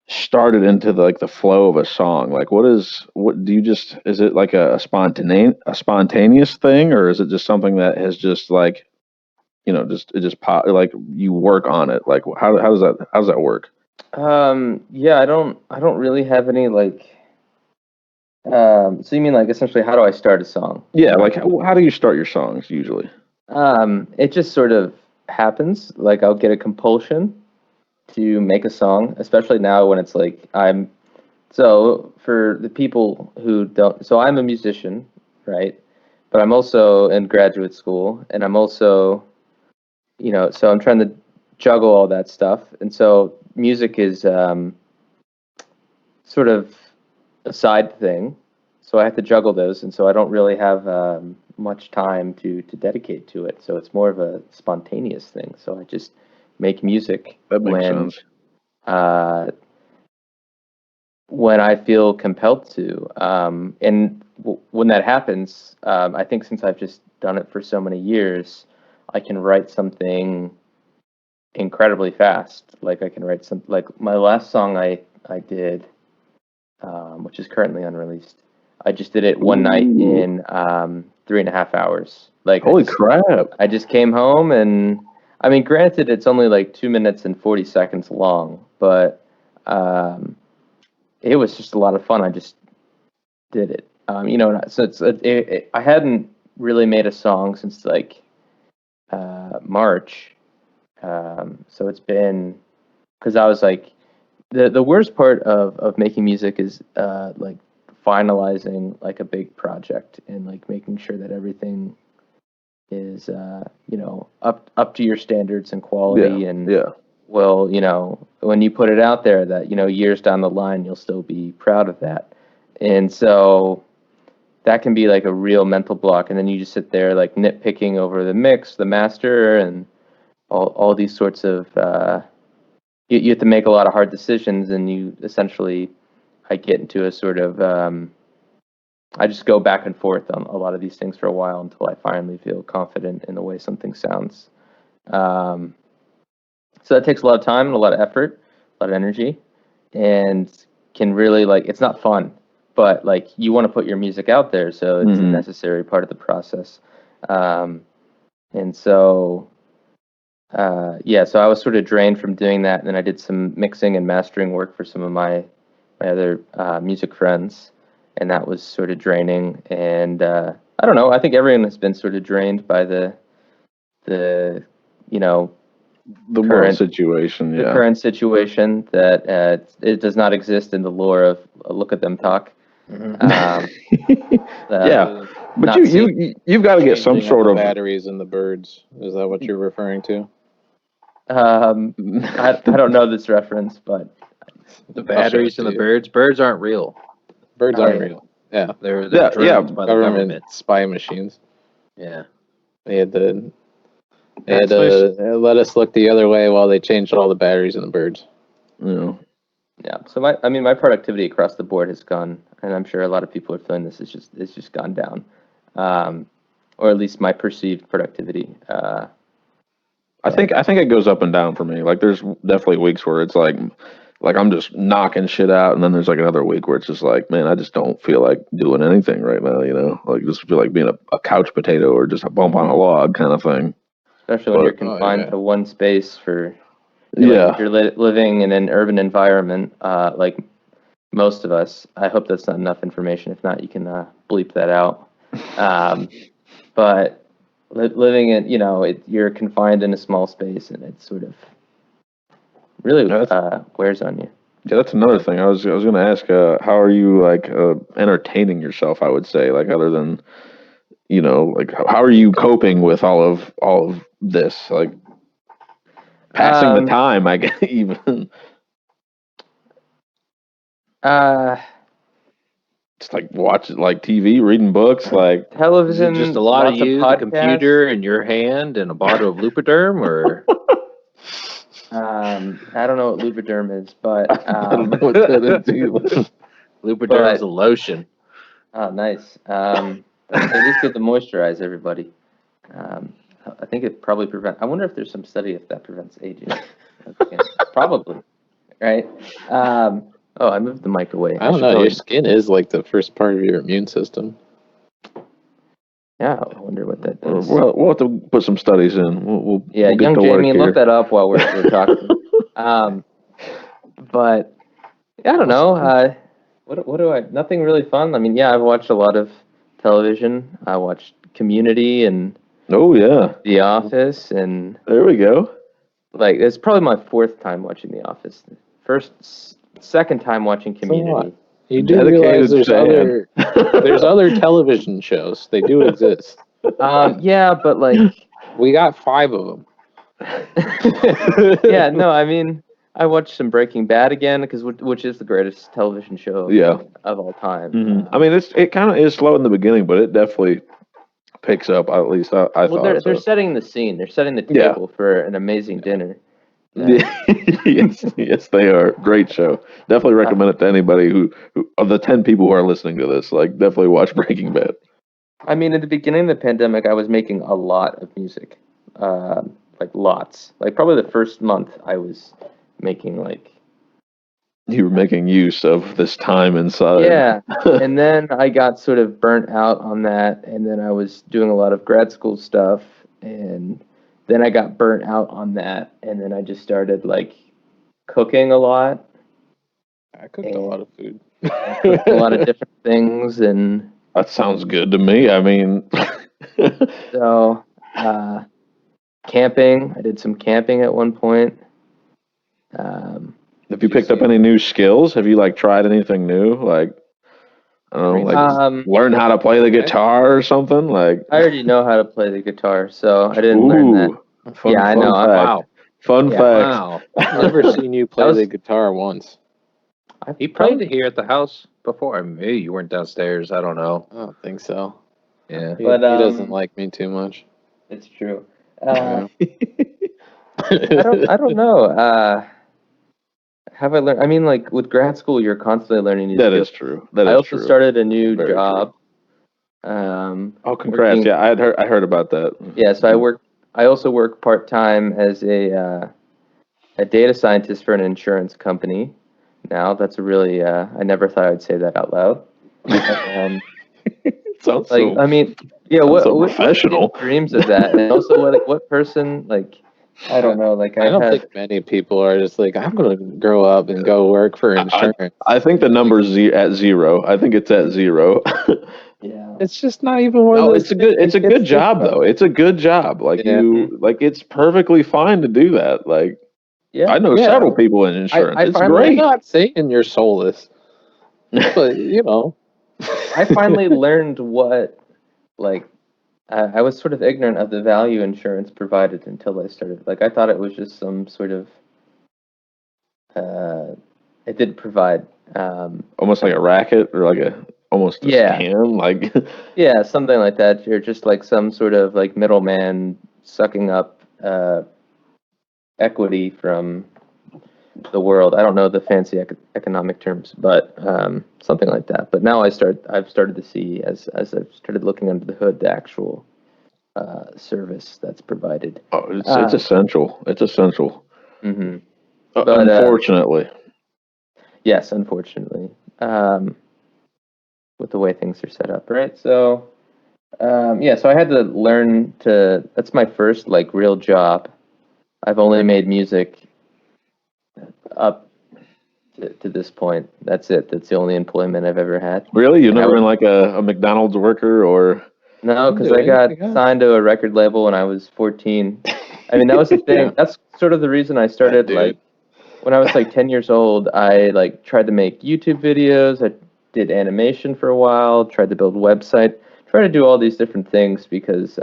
started into the flow of a song? Like what do you just is it like a spontaneous thing, or is it just something that has just like just pop, like you work on it? Like how does that work? Yeah, I don't really have any like so you mean like essentially how do I start a song? Yeah, like how do you start your songs usually? It just sort of happens. Like I'll get a compulsion to make a song, especially now when it's like so for the people who don't, so I'm a musician, right? But I'm also in graduate school and I'm also, so I'm trying to juggle all that stuff. And so music is sort of a side thing. So I have to juggle those. And so I don't really have much time to dedicate to it. So it's more of a spontaneous thing. So I just make music That makes sense. uh, when I feel compelled to. And when that happens, I think since I've just done it for so many years, I can write something incredibly fast. Like I can write like my last song I did, which is currently unreleased. I just did it one night in 3.5 hours. Like Holy crap! I just came home and I mean, granted, it's only like 2 minutes and 40 seconds long, but it was just a lot of fun. I just did it. So I hadn't really made a song since like March. So it's been because I was like the worst part of making music is like finalizing like a big project and like making sure that everything is up to your standards and quality and well, when you put it out there that, years down the line, you'll still be proud of that. And so that can be like a real mental block. And then you just sit there like nitpicking over the mix, the master, and all these sorts of, you have to make a lot of hard decisions. And you essentially, I get into a sort of, I just go back and forth on a lot of these things for a while until I finally feel confident in the way something sounds. So that takes a lot of time and a lot of effort, a lot of energy, and can really like it's not fun, but like you want to put your music out there, so it's a necessary part of the process. And so so I was sort of drained from doing that, and then I did some mixing and mastering work for some of my other music friends, and that was sort of draining. And I don't know, I think everyone has been sort of drained by the current current situation. the current situation that it does not exist in the lore of look at them talk. Yeah, but you've got to get some Changing sort the of batteries in the birds. Is that what you're referring to? I don't know this reference, but The batteries and the birds. Birds aren't real. Birds aren't real. Yeah, They're Yeah, drones by the government. spy machines. Yeah. They had to let us look the other way while they changed all the batteries in the birds. yeah. So my productivity across the board has gone, and I'm sure a lot of people are feeling this. It's just gone down. or at least my perceived productivity. I think it goes up and down for me. Like there's definitely weeks where it's like I'm just knocking shit out, and then there's like another week where it's just like, man, I just don't feel like doing anything right now. You know, like just feel like being a couch potato or just a bump on a log kind of thing. Especially when you're But- confined to one space for, Yeah. if you're living in an urban environment, like most of us. I hope that's not enough information. If not, you can bleep that out. But living in, you're confined in a small space, and it sort of really wears on you. Yeah, that's another thing. I was going to ask, how are you like entertaining yourself? I would say, like, other than like, how are you coping with all of this? Like, passing the time, I guess, even. Just like watching like TV, reading books, like television. Just a lot of lots you, the podcasts. computer in your hand, and a bottle of Lubriderm, or I don't know what Lubriderm is, but I don't know what that is either. Lubriderm is a lotion. Oh, nice. It is good to moisturize everybody. I think it probably prevents. I wonder if there's some study if that prevents aging. Probably, right? Oh, I moved the mic away. I don't should know. Your probably- skin is like the first part of your immune system. Yeah, I wonder what that does. Well, we'll have to put some studies in. We'll Yeah, get young to work Jamie, here. look that up while we're talking. But I don't know. What do I? Nothing really fun. I mean, yeah, I've watched a lot of television. I watched Community and Oh yeah, The Office, and there we go. like it's probably my fourth time watching The Office. Second time watching Community. You do Dedicated realize fan. there's other television shows. They do exist. Yeah, but like, We got 5 of them. yeah, no, I mean, I watched some Breaking Bad again because which is the greatest television show Yeah. of all time. Mhm. I mean, it kind of is slow in the beginning, but it definitely picks up. At least I Well, thought. they're So. setting the scene. They're setting the Yeah. table for an amazing dinner. yes, they are. Great show. Definitely recommend it to anybody who of the 10 people who are listening to this. Like, definitely watch Breaking Bad. I mean, at the beginning of the pandemic, I was making a lot of music, like lots. Like probably the first month, I was making like You were making use of this time inside. yeah. And then I got sort of burnt out on that, and then I was doing a lot of grad school stuff, and then I got burnt out on that, and then I just started like cooking a lot. I cooked a lot of food. I cooked a lot of different things, and That sounds good to me. I mean, so camping. I did some camping at one point. have you picked up any new skills? Have you like tried anything new? Like, I don't know, like learn how to play the guitar or something? Like, I already know how to play the guitar, so I didn't learn that. Fun, Yeah, I fun know. Fact. Wow. Fun Yeah. fact. Wow. I've never seen you play was- the guitar once. He played it here at the house before. Maybe you weren't downstairs. I don't know. I don't think so. Yeah. He, But, he doesn't like me too much. It's true. Yeah. I don't know. Have I learned? I mean, like with grad school, you're constantly learning new That skills. is true. That is I also true. started a new Very job. Oh, congrats! working- Yeah, I heard about that. Yeah, so I also work part time as a data scientist for an insurance company. Now that's a really I never thought I'd say that out loud. Sounds Like so. I mean, yeah, sounds what so what professional. dreams of that, and also what person like I don't know, like I don't have, think many people are just like, I'm going to grow up and go work for insurance. I think the number's at 0. I think it's at 0. yeah. It's just not even one No, of those. it's a good job though. It's a good job. Like Yeah. it's perfectly fine to do that. Like Yeah. I know Yeah. several people in insurance. I It's finally I'm great. not saying you're soulless, but you know. I finally learned what, like, I was sort of ignorant of the value insurance provided until I started. Like, I thought it was just some sort of, it did provide, Almost like a racket or like almost a Yeah. scam. Like yeah, something like that. You're just like some sort of like middleman sucking up equity from the world. I don't know the fancy economic terms, but something like that. But now I've started to see as I've started looking under the hood the actual service that's provided. Oh, it's essential. It's essential. Hmm. Unfortunately. Yes, unfortunately, with the way things are set up, right? So, so I had to learn to. That's my first like real job. I've only made music up to this point. That's it. That's the only employment I've ever had. Really? You've And never been like a McDonald's worker or? No, because Do I got anything else? signed to a record label when I was 14. I mean, that was the thing. Yeah. That's sort of the reason I started, dude. like, when I was like 10 years old, I like tried to make YouTube videos. I did animation for a while, tried to build a website, tried to do all these different things because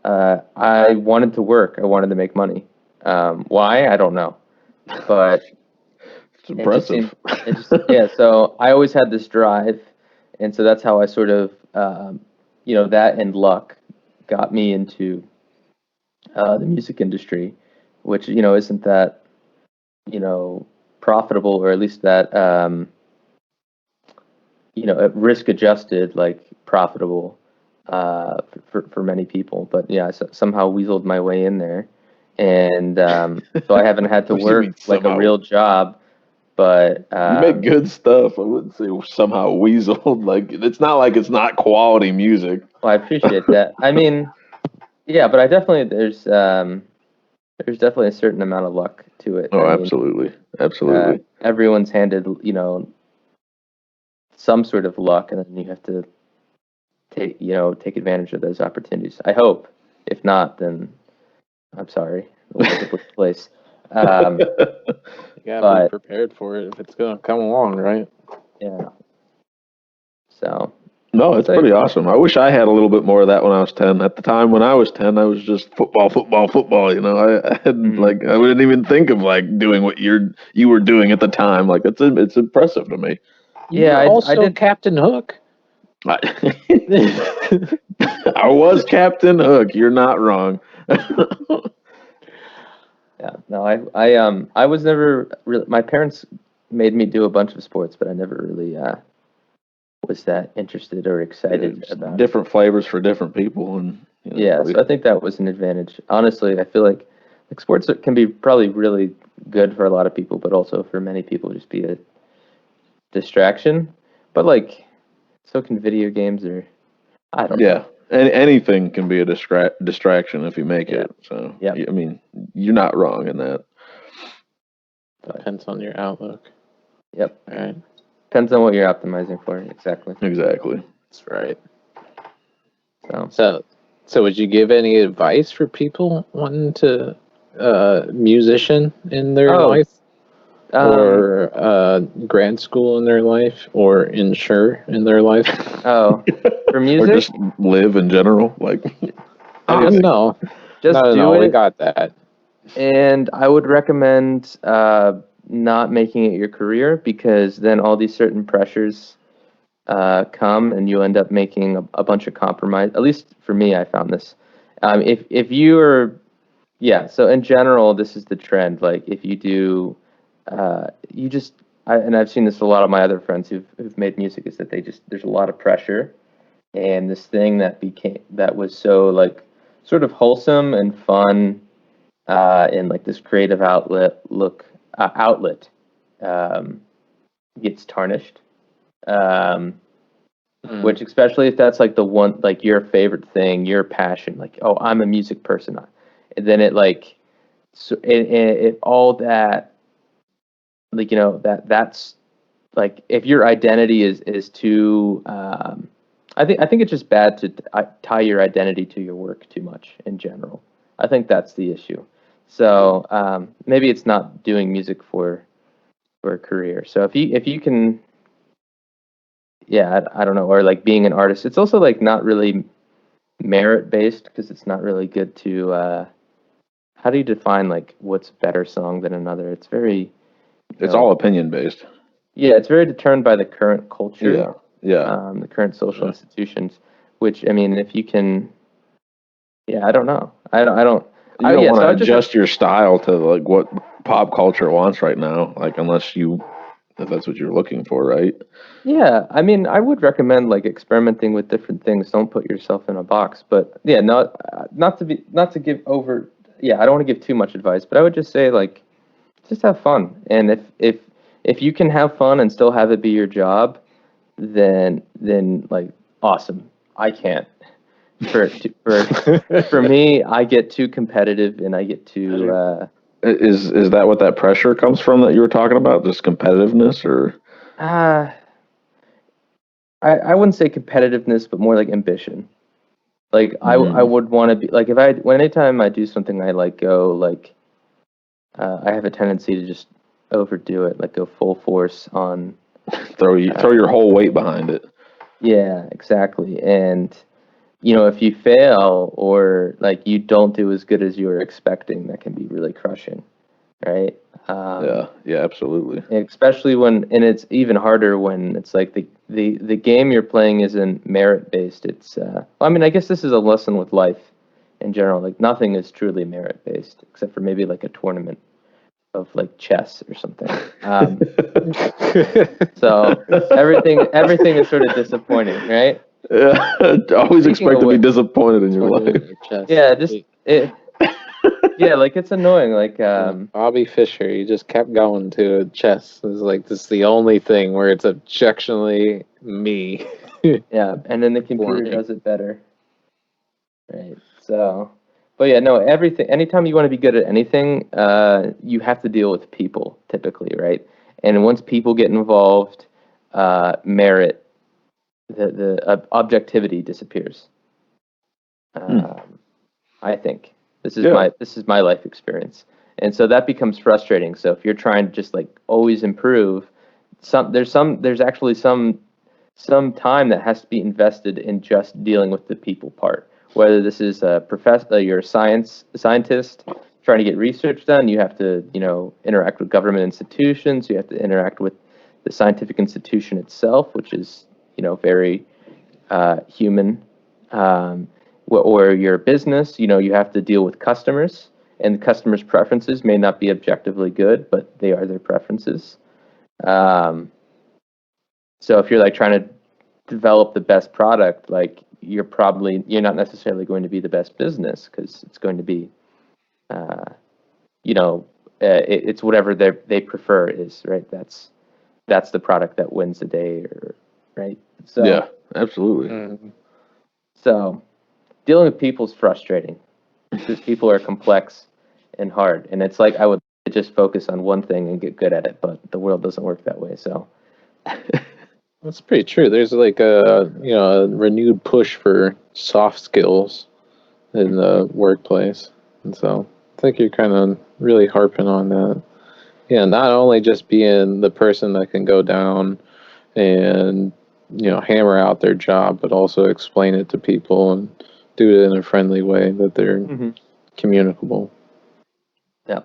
I wanted to work. I wanted to make money. Why? I don't know. But It's impressive. so I always had this drive. And so that's how I sort of, that and luck got me into the music industry, which, isn't that, profitable, or at least that, risk adjusted, like profitable for many people. But yeah, I somehow weaseled my way in there. And so I haven't had to What do you work mean like a somehow? real job, but You make good stuff. I wouldn't say somehow weaseled. Like it's not like it's not quality music. well, I appreciate that. I mean, yeah, but there's definitely a certain amount of luck to it. Oh, I mean, absolutely, absolutely. everyone's handed, some sort of luck, and then you have to take advantage of those opportunities. I hope. If not, then I'm sorry. The world's a bleak place. You gotta but- be prepared for it if it's gonna come along, right? Yeah. So No, it's pretty awesome. I wish I had a little bit more of that when I was 10. At the time when I was 10, I was just football, football, football. I hadn't Mhm. I wouldn't even think of like doing what you were doing at the time. Like it's impressive to me. Yeah, You're I also did. Captain Hook. I, I was Captain Hook. You're not wrong. Yeah. No, I was never really. My parents made me do a bunch of sports, but I never really was that interested or excited about it. Different flavors for different people, and Yeah, so I think that was an advantage. Honestly, I feel like sports can be probably really good for a lot of people, but also for many people just be a distraction. But like, so can video games, or I don't know. yeah, anything can be a distraction if you make Yeah. it. So Yep. I mean, you're not wrong in that. Depends on your outlook. Yep. All right. Depends on what you're optimizing for. Exactly. Exactly. That's right. So So would you give any advice for people wanting to musician in their Oh, life, um, or grad school in their life, or insure in their life? for Or music, just live in general, like. Anything. No, just no, do we it. got that. And I would recommend not making it your career, because then all these certain pressures come, and you end up making a bunch of compromise. At least for me, I found this. If you are, so in general, this is the trend. Like if you do, and I've seen this with a lot of my other friends who've made music, is that there's a lot of pressure, and this thing that was so like sort of wholesome and fun, and like this creative outlet um, gets tarnished. Which, especially if that's like the one, like your favorite thing, your passion, like, oh, I'm a music person, and then it like, so it all that, like, that's like, if your identity is too, I think it's just bad to tie your identity to your work too much in general. I think that's the issue. So maybe it's not doing music for a career. So if you can, I don't know, or like being an artist, it's also like not really merit based, because it's not really good to. How do you define like what's a better song than another? It's very. It's all opinion based. Yeah, it's very determined by the current culture. Yeah. The current social institutions, which, I mean, if you can. Yeah, I don't know. I don't. You don't want to adjust your style to like what pop culture wants right now. Like unless you if that's what you're looking for, right? Yeah, I mean, I would recommend like experimenting with different things. Don't put yourself in a box. But yeah, not to give over. Yeah, I don't want to give too much advice, but I would just say like, just have fun. And if you can have fun and still have it be your job, then like awesome. I can't. For me, I get too competitive and I get too. Is that what that pressure comes from that you were talking about? Just competitiveness, or I wouldn't say competitiveness, but more like ambition. Like I would want to be like anytime I do something I like go like I have a tendency to just overdo it, like go full force on throw your whole weight behind it? yeah, exactly. And if you fail or like you don't do as good as you were expecting, that can be really crushing, right? Yeah, absolutely. Especially and it's even harder when it's like the game you're playing isn't merit based. It's I mean, I guess this is a lesson with life in general. Like nothing is truly merit based except for maybe like a tournament of like chess or something. So everything is sort of disappointing, right? Yeah, always expect to be disappointed in your life. Yeah, yeah, like it's annoying. Like Bobby Fischer, he just kept going to chess. It's like this is the only thing where it's objectionably me. yeah, and then the computer Boring. does it better, right? So, but yeah, no, everything. Anytime you want to be good at anything, you have to deal with people typically, right? And once people get involved, merit, the objectivity disappears. I think this is my life experience, and so that becomes frustrating. So if you're trying to just like always improve, there's actually some time that has to be invested in just dealing with the people part. Whether this is a professor, you're a scientist trying to get research done, you have to interact with government institutions, you have to interact with the scientific institution itself, which is very human. Or your business, you have to deal with customers, and customers' preferences may not be objectively good, but they are their preferences. So if you're like trying to develop the best product, like you're not necessarily going to be the best business because it's going to be, it's whatever they prefer is right. That's the product that wins the day, right? So yeah, absolutely. So dealing with people is frustrating because people are complex and hard, and it's like I would just focus on one thing and get good at it, but the world doesn't work that way. So That's pretty true. There's like a renewed push for soft skills in the workplace, and so I think you're kind of really harping on that. Yeah, not only just being the person that can go down and hammer out their job, but also explain it to people and do it in a friendly way that they're communicable. yeah.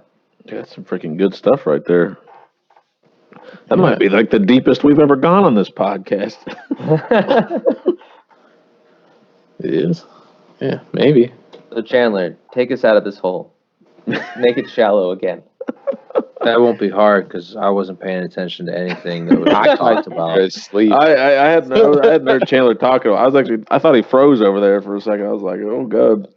That's some freaking good stuff right there. That might be like the deepest we've ever gone on this podcast. It is. Yeah, maybe. So Chandler, take us out of this hole. Make it shallow again. That won't be hard because I wasn't paying attention to anything that was talked about. Sleep. I hadn't heard Chandler talking. I thought he froze over there for a second. I was like, oh god.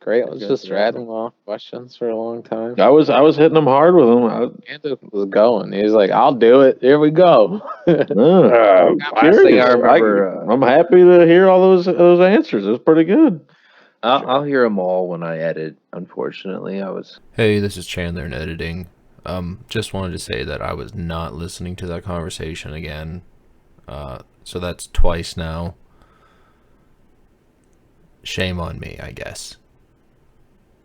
Great. Let's just rattle off questions for a long time. I was hitting him hard with him. Andrew was going. He was like, "I'll do it. Here we go." Last thing I remember, I'm happy to hear all those answers. It was pretty good. I'll hear them all when I edit. Unfortunately, Hey, this is Chandler in editing. Just wanted to say that I was not listening to that conversation again. So that's twice now. Shame on me, I guess.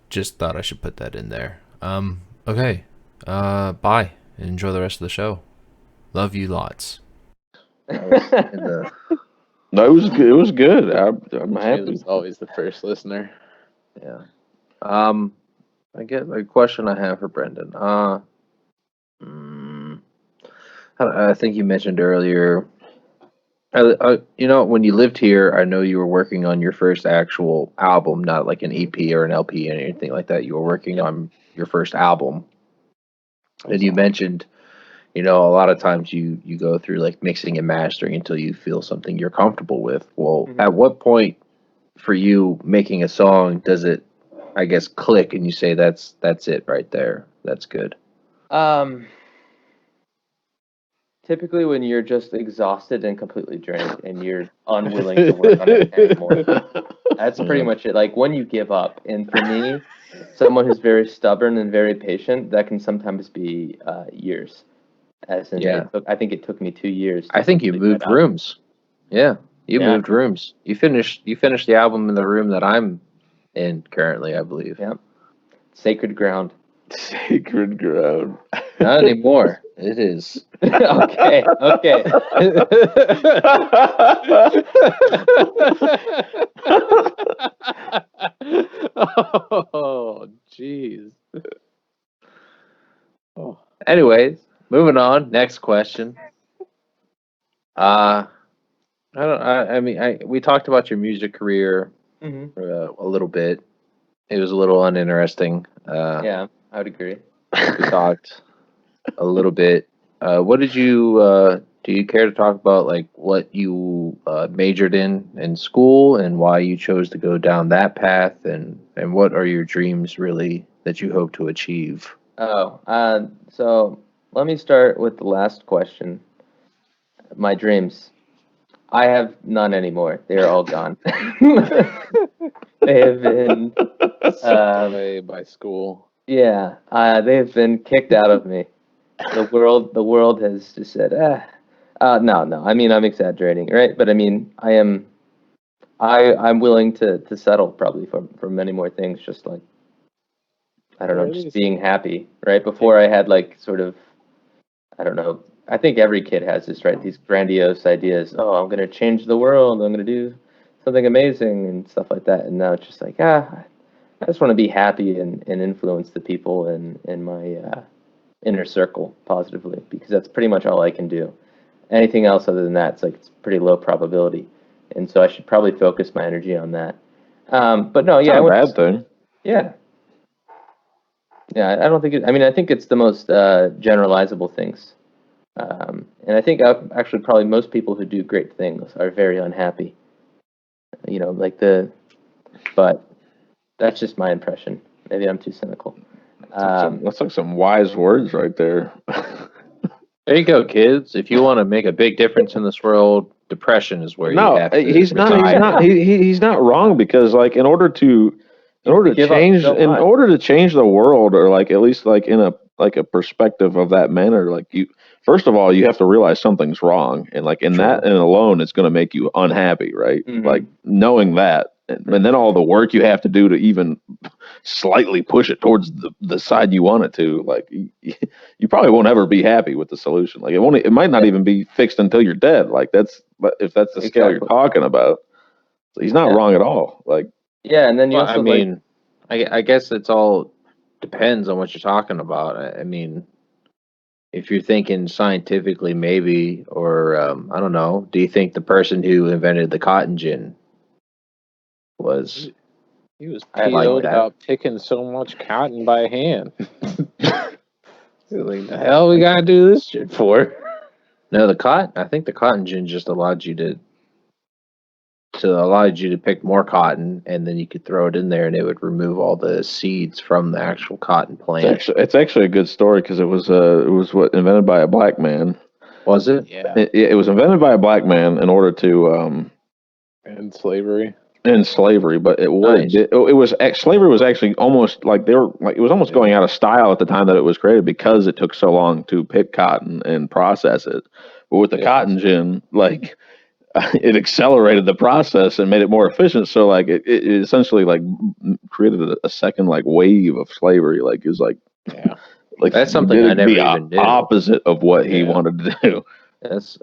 Just thought I should put that in there. Okay. Bye. Enjoy the rest of the show. Love you lots. No, it was good. It was good. I'm happy. He's always the first listener. Yeah. I get a question I have for Brendan. I think you mentioned earlier. When you lived here, I know you were working on your first actual album, not like an EP or an LP or anything like that. You were working on your first album, and you mentioned You know, a lot of times you go through like mixing and mastering until you feel something you're comfortable with. Well, Mhm. at what point for you making a song does it, I guess, click and you say that's it right there? That's good. Um, Typically when you're just exhausted and completely drained and you're unwilling to work on it anymore. That's pretty much it. Like when you give up. And for me, someone who's very stubborn and very patient, that can sometimes be years. As in, Yeah. I think it took me 2 years. I think you complete moved that album. rooms. Yeah, you Yeah. moved rooms. You finished the album in the room that I'm in currently, I believe. Yeah. Sacred ground. Sacred ground. Not anymore. It is. Okay. Oh, jeez. Oh. Anyways, moving on. Next question. We talked about your music career Hmm. a little bit. It was a little uninteresting. Yeah, I would agree. We talked a little bit. What did you do? You care to talk about like what you majored in school and why you chose to go down that path, and what are your dreams really that you hope to achieve? Oh, so let me start with the last question. My dreams. I have none anymore. They are all gone. They have been, Away by school. yeah, they have been kicked out of me. The world has just said, no. I mean, I'm exaggerating, right? But I mean, I'm willing to settle probably for many more things. Just like I don't know, just being happy, right? Before I had like sort of, I don't know. I think every kid has this, right? These grandiose ideas. Oh, I'm gonna change the world. I'm gonna do something amazing and stuff like that. And now it's just like, I just want to be happy and influence the people in my inner circle positively because that's pretty much all I can do. Anything else other than that, it's pretty low probability, and so I should probably focus my energy on that. But no, It's yeah, not a bad thing. yeah, I don't think I mean, I think it's the most generalizable things. And I think actually probably most people who do great things are very unhappy. You know, but that's just my impression. Maybe I'm too cynical. That's like some wise words right there. There you go, kids. If you want to make a big difference in this world, depression is where you No, have to he's not. He's reside. not. He's not wrong because like in order to give up change so in much. order to change the world or like at least like in a perspective of that manner, like you first of all you have to realize something's wrong, and like in Sure. that and alone it's going to make you unhappy, right? Mhm. Like knowing that, and then all the work you have to do to even slightly push it towards the side you want it to, like you probably won't ever be happy with the solution. Like it might not even be fixed until you're dead. Like if that's the scale you're Exactly. talking about. So he's not Yeah. wrong at all. Like Yeah, and then you Well, also I mean, I guess it's all depends on what you're talking about. I mean, if you're thinking scientifically, maybe, or I don't know. Do you think the person who invented the cotton gin was He was I like PO'd that? about picking so much cotton by hand. Like, the hell we gotta do this shit for? No, the cotton. I think the cotton gin just allowed you to pick more cotton, and then you could throw it in there, and it would remove all the seeds from the actual cotton plant. it's actually a good story because it was what invented by a black man. Was it? Yeah. It was invented by a black man in order to And slavery. end slavery, but Nice. slavery was actually almost like they were like it was almost going out of style at the time that it was created because it took so long to pick cotton and process it. But with the cotton gin, like it accelerated the process and made it more efficient. So like it essentially like created a second like wave of slavery. Like it was like Yeah. like That's he something did I never the even knew. opposite of what he Yeah. wanted to do.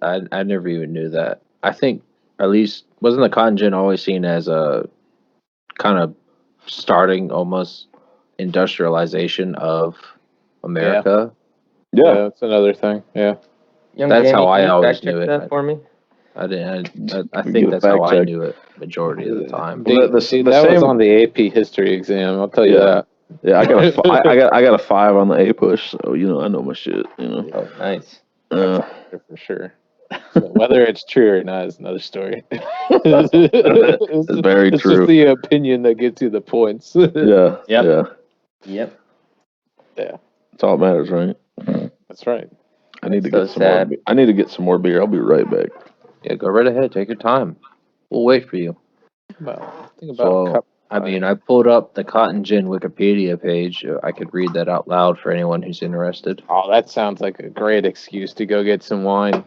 I never even knew that. I think at least wasn't the cotton gin always seen as a kind of starting almost industrialization of America? Yeah. That's another thing. Yeah. young That's Jamie, how I can you always fact check knew it. that for me. I didn't. I We think get a that's how fact I check. knew it majority of the time. Well, Dude, the that was same- on the AP history exam. I'll tell you Yeah. that. Yeah, I got a 5 on the A push, so you know I know my shit. You know. Oh, nice. For sure. So whether it's true or not is another story. It's very it's true. just the opinion that gets you the points. Yeah. Yep. Yeah. Yep. Yeah, That's all that matters, right? that's right. I need to So get some more. sad. I need to get some more beer. I'll be right back. Yeah, go right ahead. Take your time. We'll wait for you. Well, think about So, cup. I mean, I pulled up the Cotton Gin Wikipedia page. I could read that out loud for anyone who's interested. Oh, that sounds like a great excuse to go get some wine.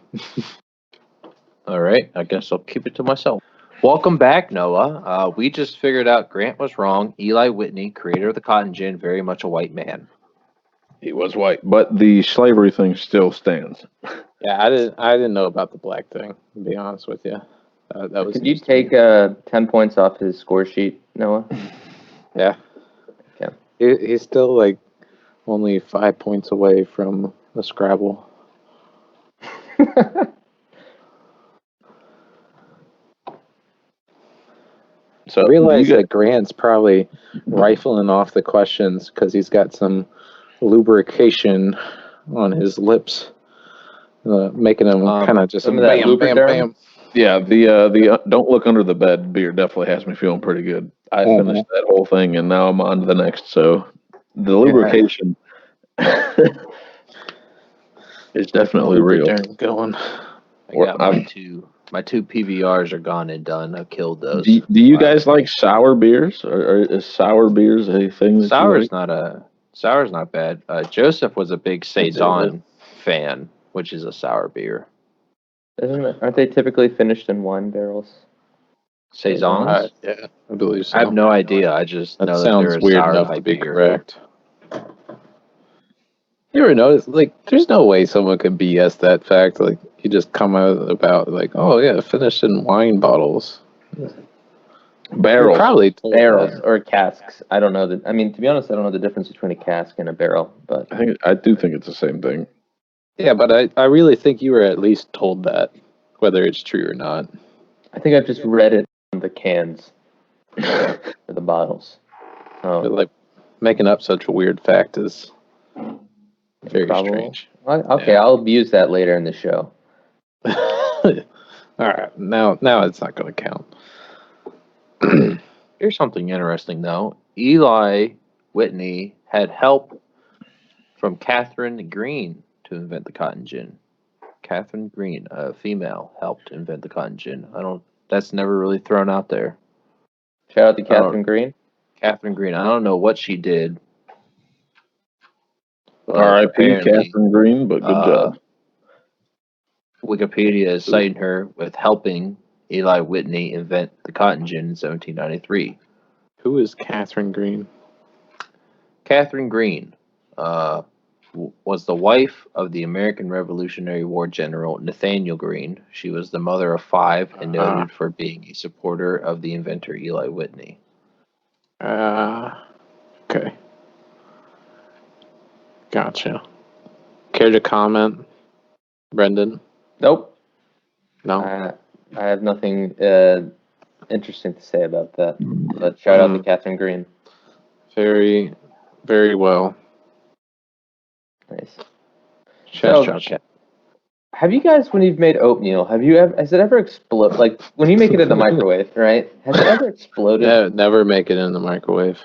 All right, I guess I'll keep it to myself. Welcome back, Noah. We just figured out Grant was wrong. Eli Whitney, creator of the Cotton Gin, very much a white man. He was white, but the slavery thing still stands. Yeah, I didn't know about the black thing. To be honest with you, that was. Could you news to me. take 10 points off his score sheet, Noah? Yeah. Okay. He's still like only 5 points away from the Scrabble. So I realize that Grant's probably rifling off the questions because he's got some lubrication on his lips, making him kind of just some of that bam, bam, Lubriderm? bam. Yeah, the don't look under the bed beer definitely has me feeling pretty good. I finished that whole thing and now I'm on to the next. So the lubrication is definitely real. Lubriderm going. I got my two PBRs are gone and done. I've killed those. Do you guys like sour beers? Or is sour beers a thing that Sour's you like? sour's not bad. Joseph was a big Saison fan, which is a sour beer. Aren't they typically finished in wine barrels? Saisons? Yeah, I believe so. I have no idea. I just That know that sounds they're a weird sour enough to type be beer. correct. You ever notice, like, there's no way someone could BS that fact. Like, you just come out about, like, oh, yeah, finished in wine bottles. Barrels. Probably told Barrels that. or casks. I don't know. I mean, to be honest, I don't know the difference between a cask and a barrel. But I do think it's the same thing. Yeah, but I really think you were at least told that, whether it's true or not. I think I've just read it on the cans or the bottles. But, like, making up such a weird fact is very Probable. strange. Okay, Yeah. I'll use that later in the show. All right, now it's not going to count. Here's something interesting, though. Eli Whitney had help from Catherine Green to invent the cotton gin. Catherine Green, a female, helped invent the cotton gin. That's never really thrown out there. Shout out to Catherine Green. Catherine Green. I don't know what she did. R.I.P. Apparently, Catherine Green, but good job. Wikipedia is citing her with helping Eli Whitney invent the cotton gin in 1793. Who is Catherine Green? Catherine Green was the wife of the American Revolutionary War General Nathaniel Green. She was the mother of 5 and noted for being a supporter of the inventor Eli Whitney. Okay. Gotcha. Care to comment, Brendan? Nope. No? I have nothing interesting to say about that. But shout out to Catherine Green. Very, very well. Nice. Shout So, out. have you guys, when you've made oatmeal, has it ever exploded? Like, when you make it in the microwave, right? Has it ever exploded? Yeah, never make it in the microwave.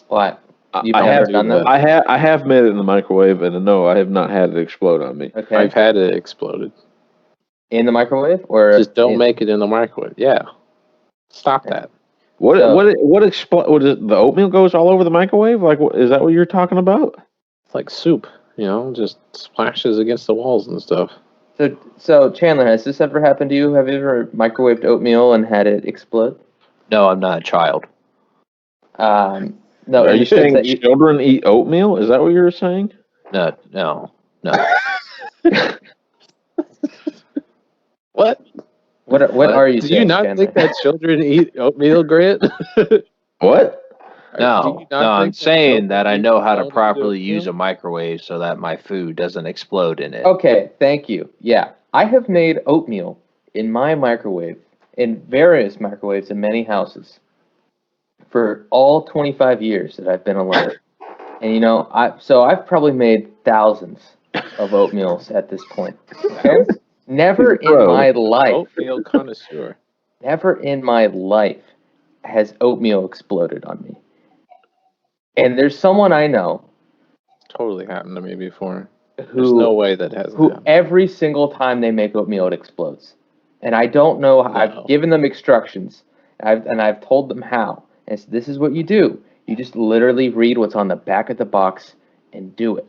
What? You've I never have done that? I have made it in the microwave, and no, I have not had it explode on me. Okay. I've had it exploded. In the microwave? Or Just don't make it in the microwave. Yeah. Stop that. What the oatmeal goes all over the microwave? Like, is that what you're talking about? It's like soup, just splashes against the walls and stuff. So Chandler, has this ever happened to you? Have you ever microwaved oatmeal and had it explode? No, I'm not a child. No. Are you saying that children eat oatmeal? Is that what you're saying? No. What? What are you Do saying, you not Chandler? think that children eat oatmeal, Grant? What? No, I'm saying that I know how to properly use a microwave so that my food doesn't explode in it. Okay, thank you. Yeah, I have made oatmeal in my microwave, in various microwaves in many houses, for all 25 years that I've been alive. And I've probably made thousands of oatmeals at this point. Okay? Never in Bro. my life, Oatmeal connoisseur. never in my life has oatmeal exploded on me. And there's someone I know Totally happened to me before. There's who no way that hasn't who happened. every single time they make oatmeal it explodes. And I don't know. No. I've given them instructions. I've told them how. And this is what you do. You just literally read what's on the back of the box and do it.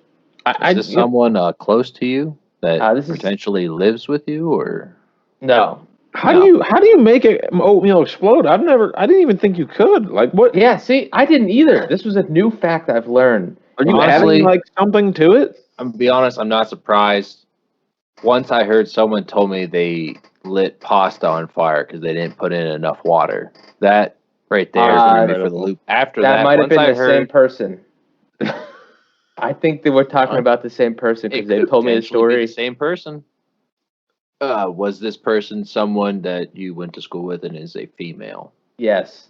Is this someone close to you that This is- potentially lives with you, or No. How do you make oatmeal explode? I didn't even think you could. Like what? Yeah, see, I didn't either. This was a new fact I've learned. Are you Honestly- adding like something to it? I'm gonna be honest, I'm not surprised. Once I heard someone told me they lit pasta on fire because they didn't put in enough water. That right there threw me for the loop. After that, That might have once been I the same heard, person. I think they were talking about the same person because it they could told me the potentially be story. the same person. Was this person someone that you went to school with and is a female? Yes.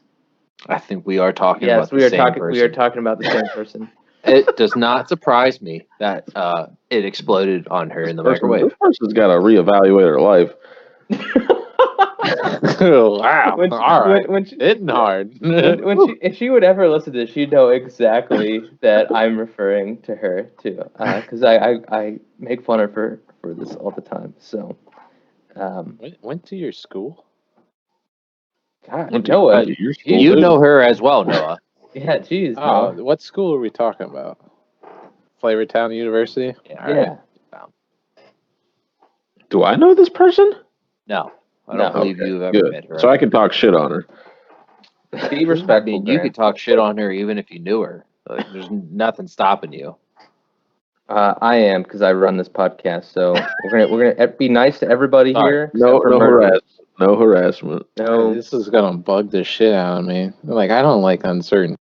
I think we are talking Yes, about the we are same talking. person. We are talking about the same person. It does not surprise me that it exploded on her in the microwave. This person's got to reevaluate her life. Wow. When she- All right. when she- Hitting hard. if she would ever listen to this, she'd know exactly that I'm referring to her too, because I make fun of her for this all the time. So, Went to your school? God, Noah, You know her as well, Noah. yeah, geez, Oh, Noah. what school are we talking about? Flavortown University? Yeah. Yeah, Do I know this person? No, I No. don't believe Okay, you've ever good. met her. So I can talk shit on her. be I respectful. mean, you Grant. could talk shit on her even if you knew her. Like, there's nothing stopping you. I am because I run this podcast, so we're gonna be nice to everybody Sorry. here. No, except for no Murphy. harassment. No harassment. No, This is gonna bug the shit out of me. Like, I don't like uncertain.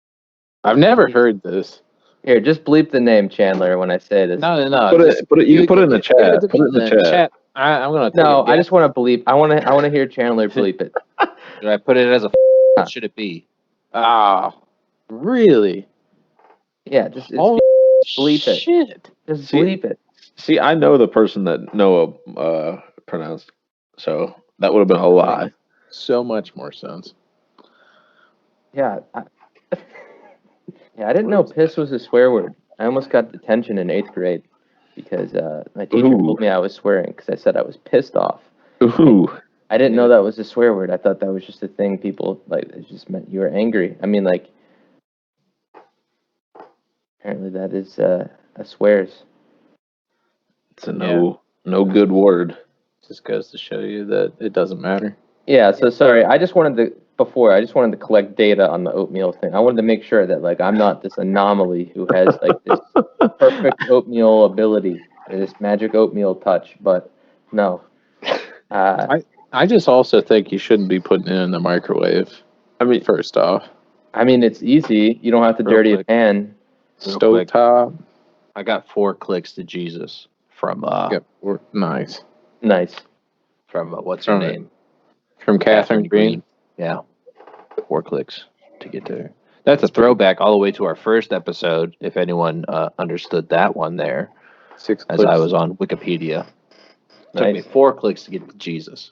I've never heard this. here, just bleep the name Chandler when I say this. No. Put it. You can put it in the chat. Put it in the chat. I'm gonna. Take No, a I guess. just want to bleep. I want to hear Chandler bleep it. Should I put it as a what should it be? Ah, really? Yeah, just Oh, bleep it. shit. Just See- bleep it. See, I know the person that Noah pronounced, so that would have been a lie. So much more sense. Yeah. I didn't know piss was a swear word. I almost got detention in 8th grade because my teacher Ooh. told me I was swearing because I said I was pissed off. Ooh. I didn't know that was a swear word. I thought that was just a thing people like. It just meant you were angry. I mean, like, apparently that is a swears. It's a no good word. Just goes to show you that it doesn't matter. Yeah. So sorry. I just wanted to collect data on the oatmeal thing. I wanted to make sure that like I'm not this anomaly who has like this perfect oatmeal ability or this magic oatmeal touch. But no. I just also think you shouldn't be putting it in the microwave. I mean, First off, I mean, it's easy. You don't have to Real dirty a quick. pan. Real quick. stovetop. I got 4 clicks to Jesus from Yep, nice. Nice. what's her From- name? From Catherine Green. Yeah, 4 clicks to get to her. That's a throwback all the way to our first episode. If anyone understood that one there, 6 as clicks. I was on Wikipedia, took me Nice. 4 clicks to get to Jesus.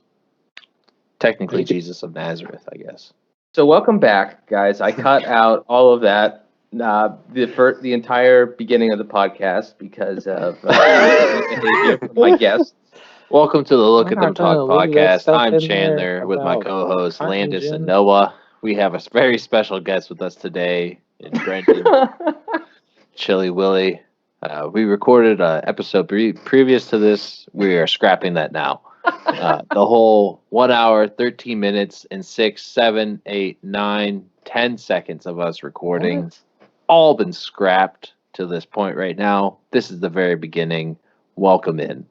Technically, Jesus of Nazareth, I guess. So welcome back, guys. I cut out all of that, the entire beginning of the podcast because of behavior from my guests. Welcome to the Look I'm at Them not gonna Talk leave that podcast. stuff I'm in Chandler there with my about co-hosts cotton Landis gin. and Noah. We have a very special guest with us today, in Brendan Chili Willy. We recorded an episode previous to this. We are scrapping that now. The whole 1 hour, 13 minutes, and 6, 7, 8, 9, 10 seconds of us recording, all been scrapped to this point right now. This is the very beginning. Welcome in.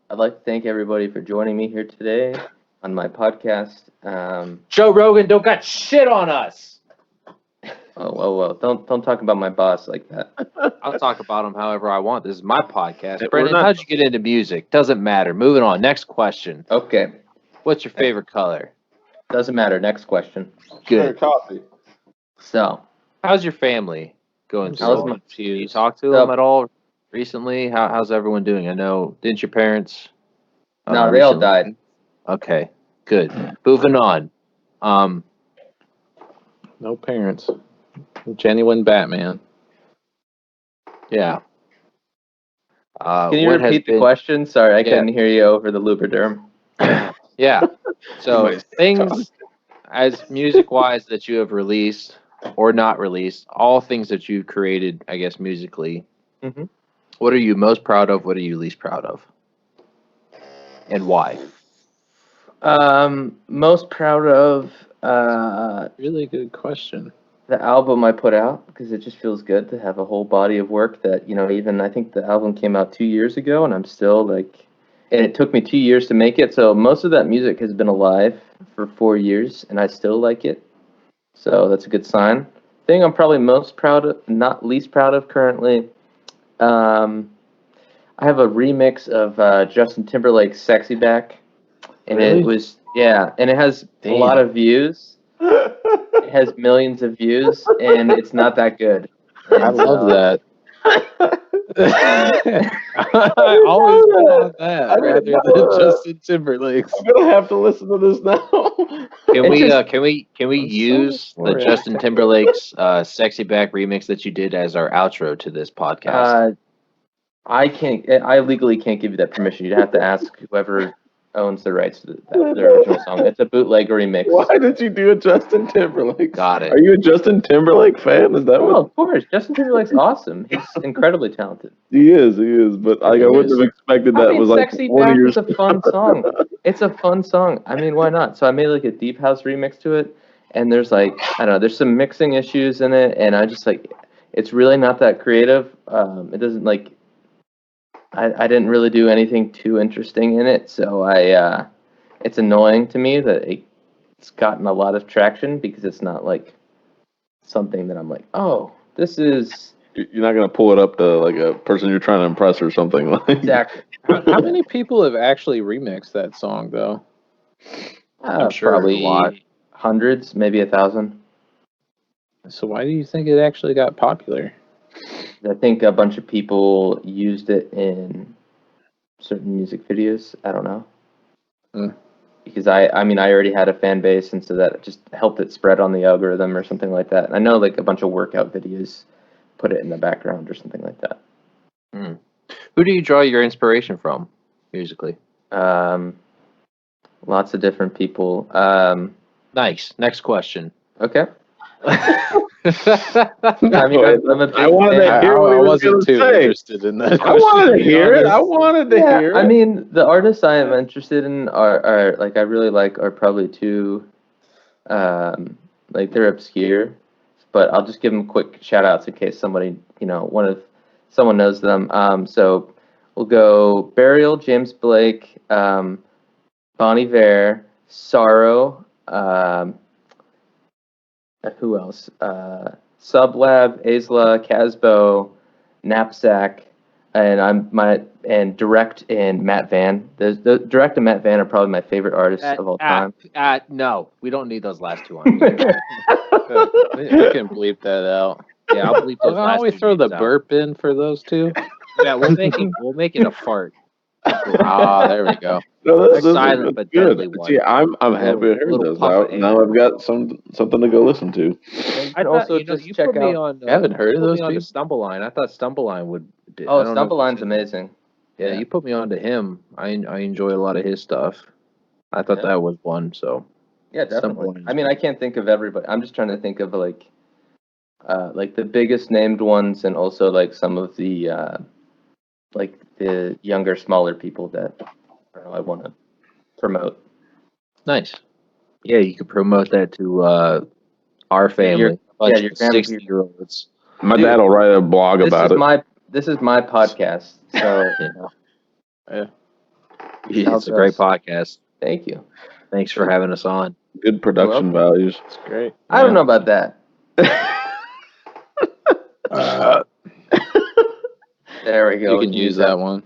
I'd like to thank everybody for joining me here today on my podcast. Joe Rogan don't got shit on us. Whoa. Don't talk about my boss like that. I'll talk about him however I want. This is my podcast. We're Brendan, not- how'd you get into music? Doesn't matter. Moving on. Next question. Okay. What's your favorite color? Doesn't matter. Next question. Good. coffee. So, How's your family going How's through? my- Do you talk to them at all? recently? How's everyone doing? I know, didn't your parents? No, they all recently- died. Okay, good. Moving on. No parents. Genuine Batman. Yeah. Can you what has repeat the been- question? Sorry, I Yeah. couldn't hear you over the Lubriderm. Yeah. So Somebody's things as music-wise that you have released or not released, all things that you've created, I guess, musically. Mhm. What are you most proud of? What are you least proud of? And why? Most proud of Really good question. the album I put out because it just feels good to have a whole body of work that, even I think the album came out 2 years ago and I'm still like, and it took me 2 years to make it. So most of that music has been alive for 4 years and I still like it. So that's a good sign. Thing I'm probably most proud of, not least proud of currently. I have a remix of Justin Timberlake's "Sexy Back," and Really? it was and it has a lot of views. It has millions of views, and it's not that good. I And, love that. I always went on that rather than Justin Timberlake's. I'm gonna have to listen to this now. Can It we just- can we I'm so use the for it. Justin Timberlake's "Sexy Back" remix that you did as our outro to this podcast? I can't. I legally can't give you that permission. You'd have to ask whoever owns the rights to the original song. It's a bootleg remix. Why did you do a Justin Timberlake? Got it. Are you a Justin Timberlake fan? Is that Oh, what of course. Justin Timberlake's awesome. He's incredibly talented. he is? He is, but like, I wouldn't have expected that was like Sexy one Back of your. is a fun song. It's a fun song. I mean, why not? So I made like a deep house remix to it, and there's like, I don't know, there's some mixing issues in it, and I just like, it's really not that creative. It doesn't like, I didn't really do anything too interesting in it, so it's annoying to me that it's gotten a lot of traction because it's not like something that I'm like, oh, this is You're not gonna pull it up to like a person you're trying to impress or something like. exactly. How many people have actually remixed that song, though? I'm sure Probably a lot. hundreds, maybe 1,000. So why do you think it actually got popular? I think a bunch of people used it in certain music videos. I don't know. Mm. Because I mean, I already had a fan base, and so that just helped it spread on the algorithm or something like that. And I know like a bunch of workout videos put it in the background or something like that. Who do you draw your inspiration from musically? Lots of different people. Nice. Next question. Okay. I I'm a big wanted fan. to hear what I he was wasn't gonna too say. interested in that. I wanted to be hear it. I honest. wanted to Yeah, hear it. I mean, the artists I am interested in are like I really like are probably too, like they're obscure, but I'll just give them quick shout outs in case somebody someone knows them. So we'll go Burial, James Blake, Bon Iver, Sorrow, who else? Sublab, Aisla, Casbo, Knapsack, and Direct and Matt Van. The Direct and Matt Van are probably my favorite artists of all time. No, we don't need those last two on. We can bleep that out. Yeah, I'll bleep those Why last don't we two throw the names out. burp in for those two? Yeah, we'll make it a fart. Ah, there we go. No, A silent but good. deadly one. See, I'm happy to hear little those. puff Now of I've got something to go listen to. And also just check put me out. on. I haven't heard of put those me on to people. Stumble Line. I thought Stumble Line would. Oh, I don't know if Stumble you Line's said- amazing. Yeah, Yeah. you put me on to him. I enjoy a lot of his stuff. I thought Yeah. that was one. So Yeah, Stumble definitely. Line's I mean, I can't think of everybody. I'm just trying to think of like the biggest named ones, and also like some of the like the younger, smaller people that I want to promote. nice. Yeah, you could promote that to our family. Your- a bunch your of family- 60-year-olds. My Dude, dad will write a blog This about is it. this is my podcast. So It's a great podcast. thank you. Thanks for having us on. Good production welcome. values. It's great. I don't know about that. There we go. You can use that one.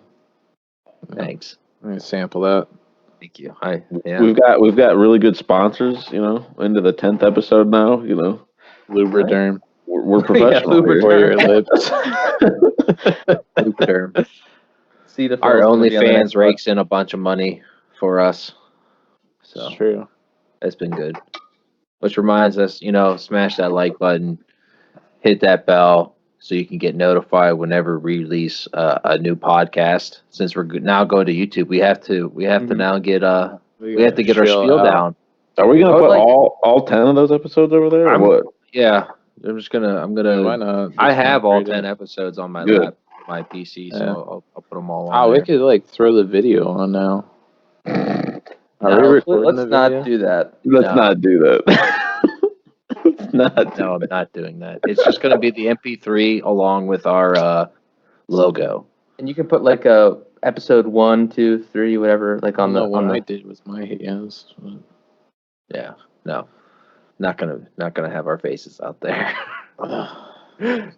Thanks. I'm gonna sample that. Thank you. Yeah. We've got really good sponsors. Into the 10th episode now. Lubriderm. We're we're professional Uber here. For your lips. Lubriderm. See the Our phone's gonna be on the next OnlyFans rakes in a bunch of money for us. So It's true. that's been good. Which reminds us, smash that like button, hit that bell so you can get notified whenever we release a new podcast. Since we're now going to YouTube, we have to now get we have to get our spiel down. Are we gonna I would put like- all 10 of those episodes over there, or I'm- what? Yeah, I'm Why gonna. not? I Just have all integrate 10 it. episodes on my Good. my PC, so Yeah. I'll put them all Oh, on we there. could like throw the video on now. Are No, we recording let's the not video? do that. Let's No. not do that. Let's not do No, I'm not doing that. It's just going to be the MP3 along with our logo. And you can put like a episode 1, 2, 3, whatever, like I on don't the know what on I the. did with my hands. Yeah, no, not gonna have our faces out there.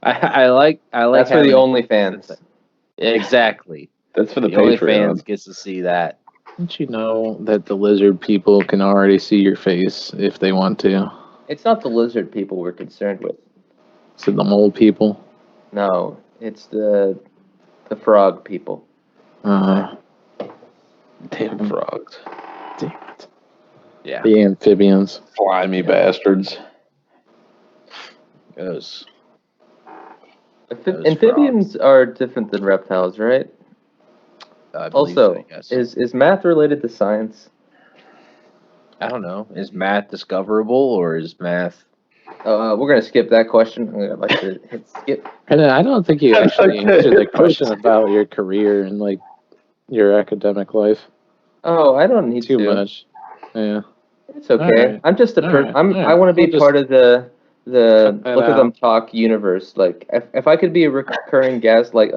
I like. That's for the having- OnlyFans. Exactly. That's for the The only Patreon. fans gets to see that. Didn't you know that the lizard people can already see your face if they want to? It's not the lizard people we're concerned with. So the mole people. No, it's the frog people. Damn frogs. Damn it. Yeah. The amphibians. Slimy bastards. Goes. Amphibians are different than reptiles, right? I believe Also, so, yes. is math related to science? I don't know. Is math discoverable or is math? We're gonna skip that question. I'm gonna like to hit skip. And I don't think you actually Okay. answered the question about your career and like your academic life Oh, I don't need too to. much. Yeah. It's okay. Alright. I'm just a person. Alright, I alright. want to be We'll just part of the cut that look at them out. talk universe. Like if I could be a recurring guest, like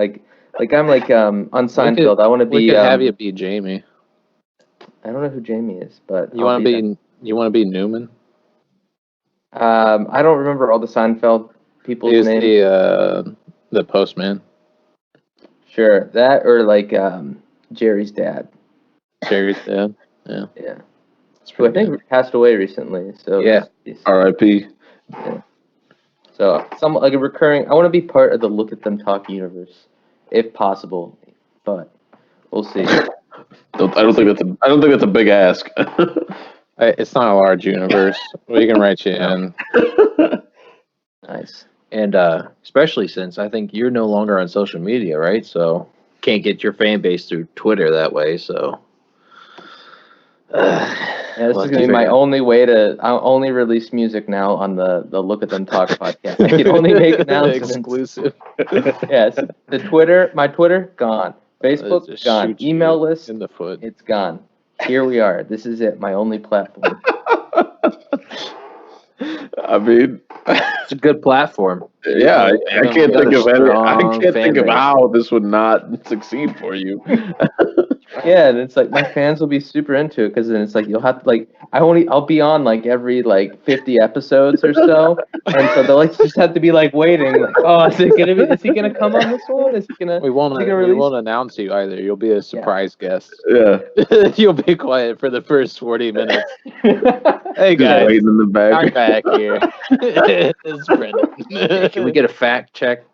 I'm like on Seinfeld. I want to We be. could have you be Jamie. I don't know who Jamie is, but You I'll want to be? You want to be Newman? that. I don't remember all the Seinfeld people's He's names. the postman. Sure, that or like Jerry's dad. Jerry's dad. Yeah, That's who I pretty think passed away recently. So Yeah. R.I.P. So some like a recurring. I want to be part of the Look at Them Talk universe, if possible, but we'll see. I don't think that's a big ask. It's not a large universe. We can write you in. Nice. And especially since I think you're no longer on social media, right? So can't get your fan base through Twitter that way. So Yeah, this is Lucky gonna be for my you. only way to. I'll only release music now on the Look at Them Talk podcast. I can only make announcements. Exclusive. Yes, my Twitter gone. Facebook Just gone. shoot you Email list in the foot. it's gone. Here we are. This is it. My only platform. I mean, it's a good platform. yeah, I can't think of any. I Strong can't fan think of base. how this would not succeed for you. Yeah, and it's like my fans will be super into it because then it's like you'll have to like I'll be on like every like 50 episodes or so, and so they'll like just have to be like waiting like, oh, is he gonna come on this one? Is he gonna? We won't. Is he gonna We release? won't announce you either. You'll be a surprise guest. Yeah, You'll be quiet for the first 40 minutes. Hey just guys, waiting in the I'm back. back here. It's Brendan. Can we get a fact check?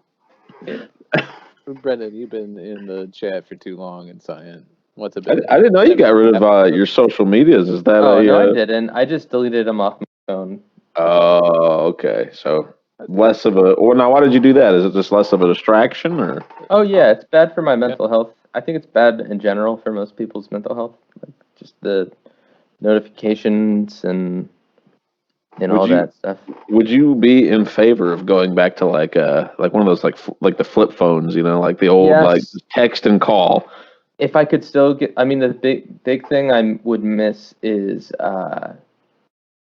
Brendan, you've been in the chat for too long in science. What's a I bit? didn't know you got rid of your social medias. Is that Oh a? no, I didn't. I just deleted them off my phone. Oh, okay. So less of a. Or now, why did you do that? Is it just less of a distraction, or? Oh yeah, it's bad for my mental health. I think it's bad in general for most people's mental health. Like just the notifications and all Would you- that stuff. Would you be in favor of going back to like one of those like the flip phones, like the old Yes. like text and call? If I could still get, I mean, the big thing I would miss is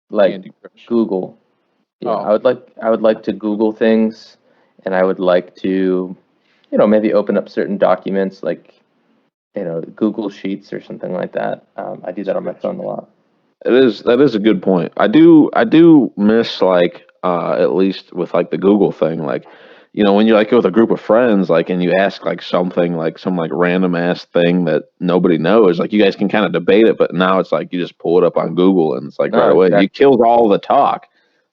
like Candy Crush. Google. Yeah, Oh. I would like to Google things, and I would like to, maybe open up certain documents like, Google Sheets or something like that. I do that on my phone a lot. That is a good point. I do miss like at least with like the Google thing, like when you like go with a group of friends, like and you ask like something like some like random ass thing that nobody knows, like you guys can kind of debate it, but now it's like you just pull it up on Google and it's like No, right away. exactly. You killed all the talk.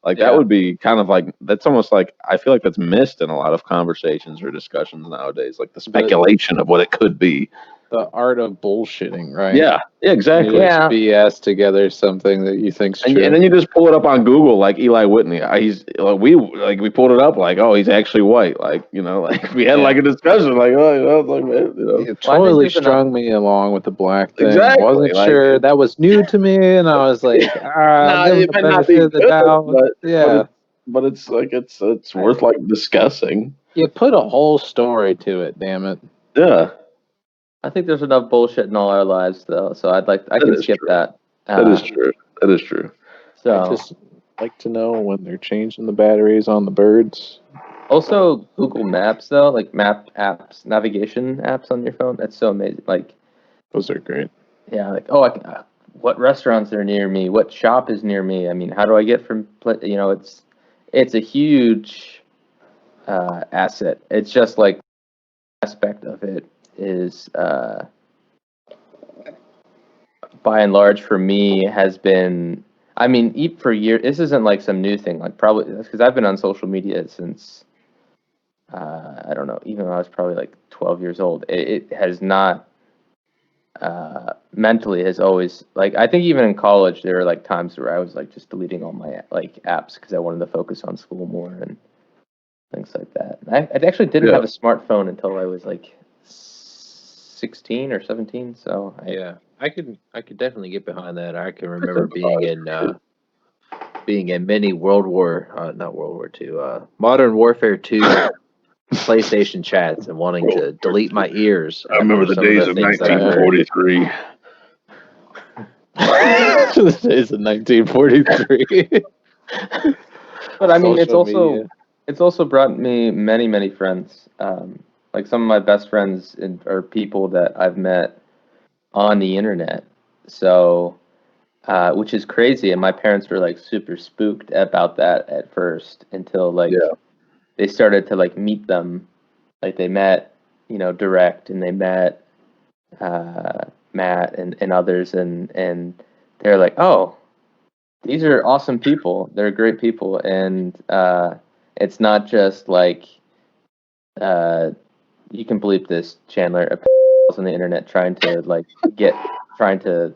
Like Yeah. that would be kind of like that's almost like I feel like that's missed in a lot of conversations or discussions nowadays. Like the speculation of what it could be. The art of bullshitting, right? Yeah, exactly. You Yeah. just BS together something that you think's And, true. and then you just pull it up on Google, like Eli Whitney. He's like we pulled it up, like he's actually white. Like like we had like a discussion, like like man, You Well, I think totally there's enough- strung me along with the black thing. Exactly, Wasn't like- sure. That was new to me, and I was like, Nah, give it the might not benefit be of the good, doubt. but Yeah, but it's like it's worth like discussing. you put a whole story to it. Damn it. Yeah, I think there's enough bullshit in all our lives, though. So I That can is skip true. that. that is true. That is true. I So just like to know when they're changing the batteries on the birds. also Google Maps, though, like map apps, navigation apps on your phone. That's so amazing. Like, Those are great. yeah, like what restaurants are near me? What shop is near me? I mean, how do I get from? It's a huge asset. It's just like aspect of it is by and large for me has been. I mean, for years. This isn't like some new thing. Like probably because I've been on social media since I don't know. Even when I was probably like 12 years old, it has not. Mentally has always like I think even in college there were like times where I was like just deleting all my like apps because I wanted to focus on school more and things like that. I actually didn't Yeah. have a smartphone until I was like 16 or 17. So Yeah, I could definitely get behind that. I can remember being in many not World War II, Modern Warfare 2 PlayStation chats and wanting to delete my ears. I remember the after some days of things that I heard. 1943. The days of 1943. but I mean Social it's also brought me many friends. Like some of my best friends are people that I've met on the internet. So which is crazy, and my parents were like super spooked about that at first until like they started to like meet them, like they met, direct, and they met Matt and others, and they're like, oh, these are awesome people. They're great people, and it's not just like you can bleep this, Chandler, on the internet trying to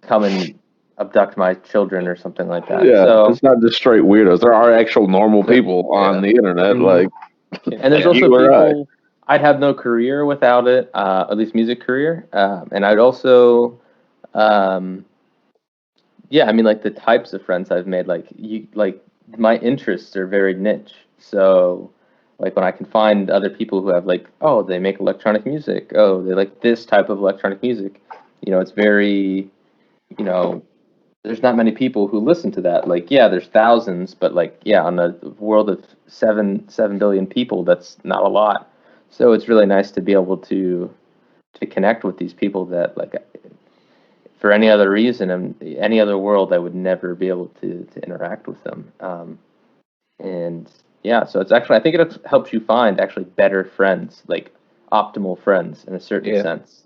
come and abduct my children or something like that. Yeah, So, it's not just straight weirdos. There are actual normal people on the internet, Mhm. like and there's Yeah, also you or I. people. I'd have no career without it, at least music career. And I'd also, yeah, I mean, like the types of friends I've made, like my interests are very niche. So, like when I can find other people who have like, oh, they make electronic music. Oh, they like this type of electronic music. It's very, there's not many people who listen to that. Like, yeah, there's thousands, but like, yeah, on a world of 7 billion people, that's not a lot. So it's really nice to be able to connect with these people that like, for any other reason and any other world, I would never be able to interact with them. And yeah, so it's actually I think it helps you find actually better friends, like optimal friends in a certain sense.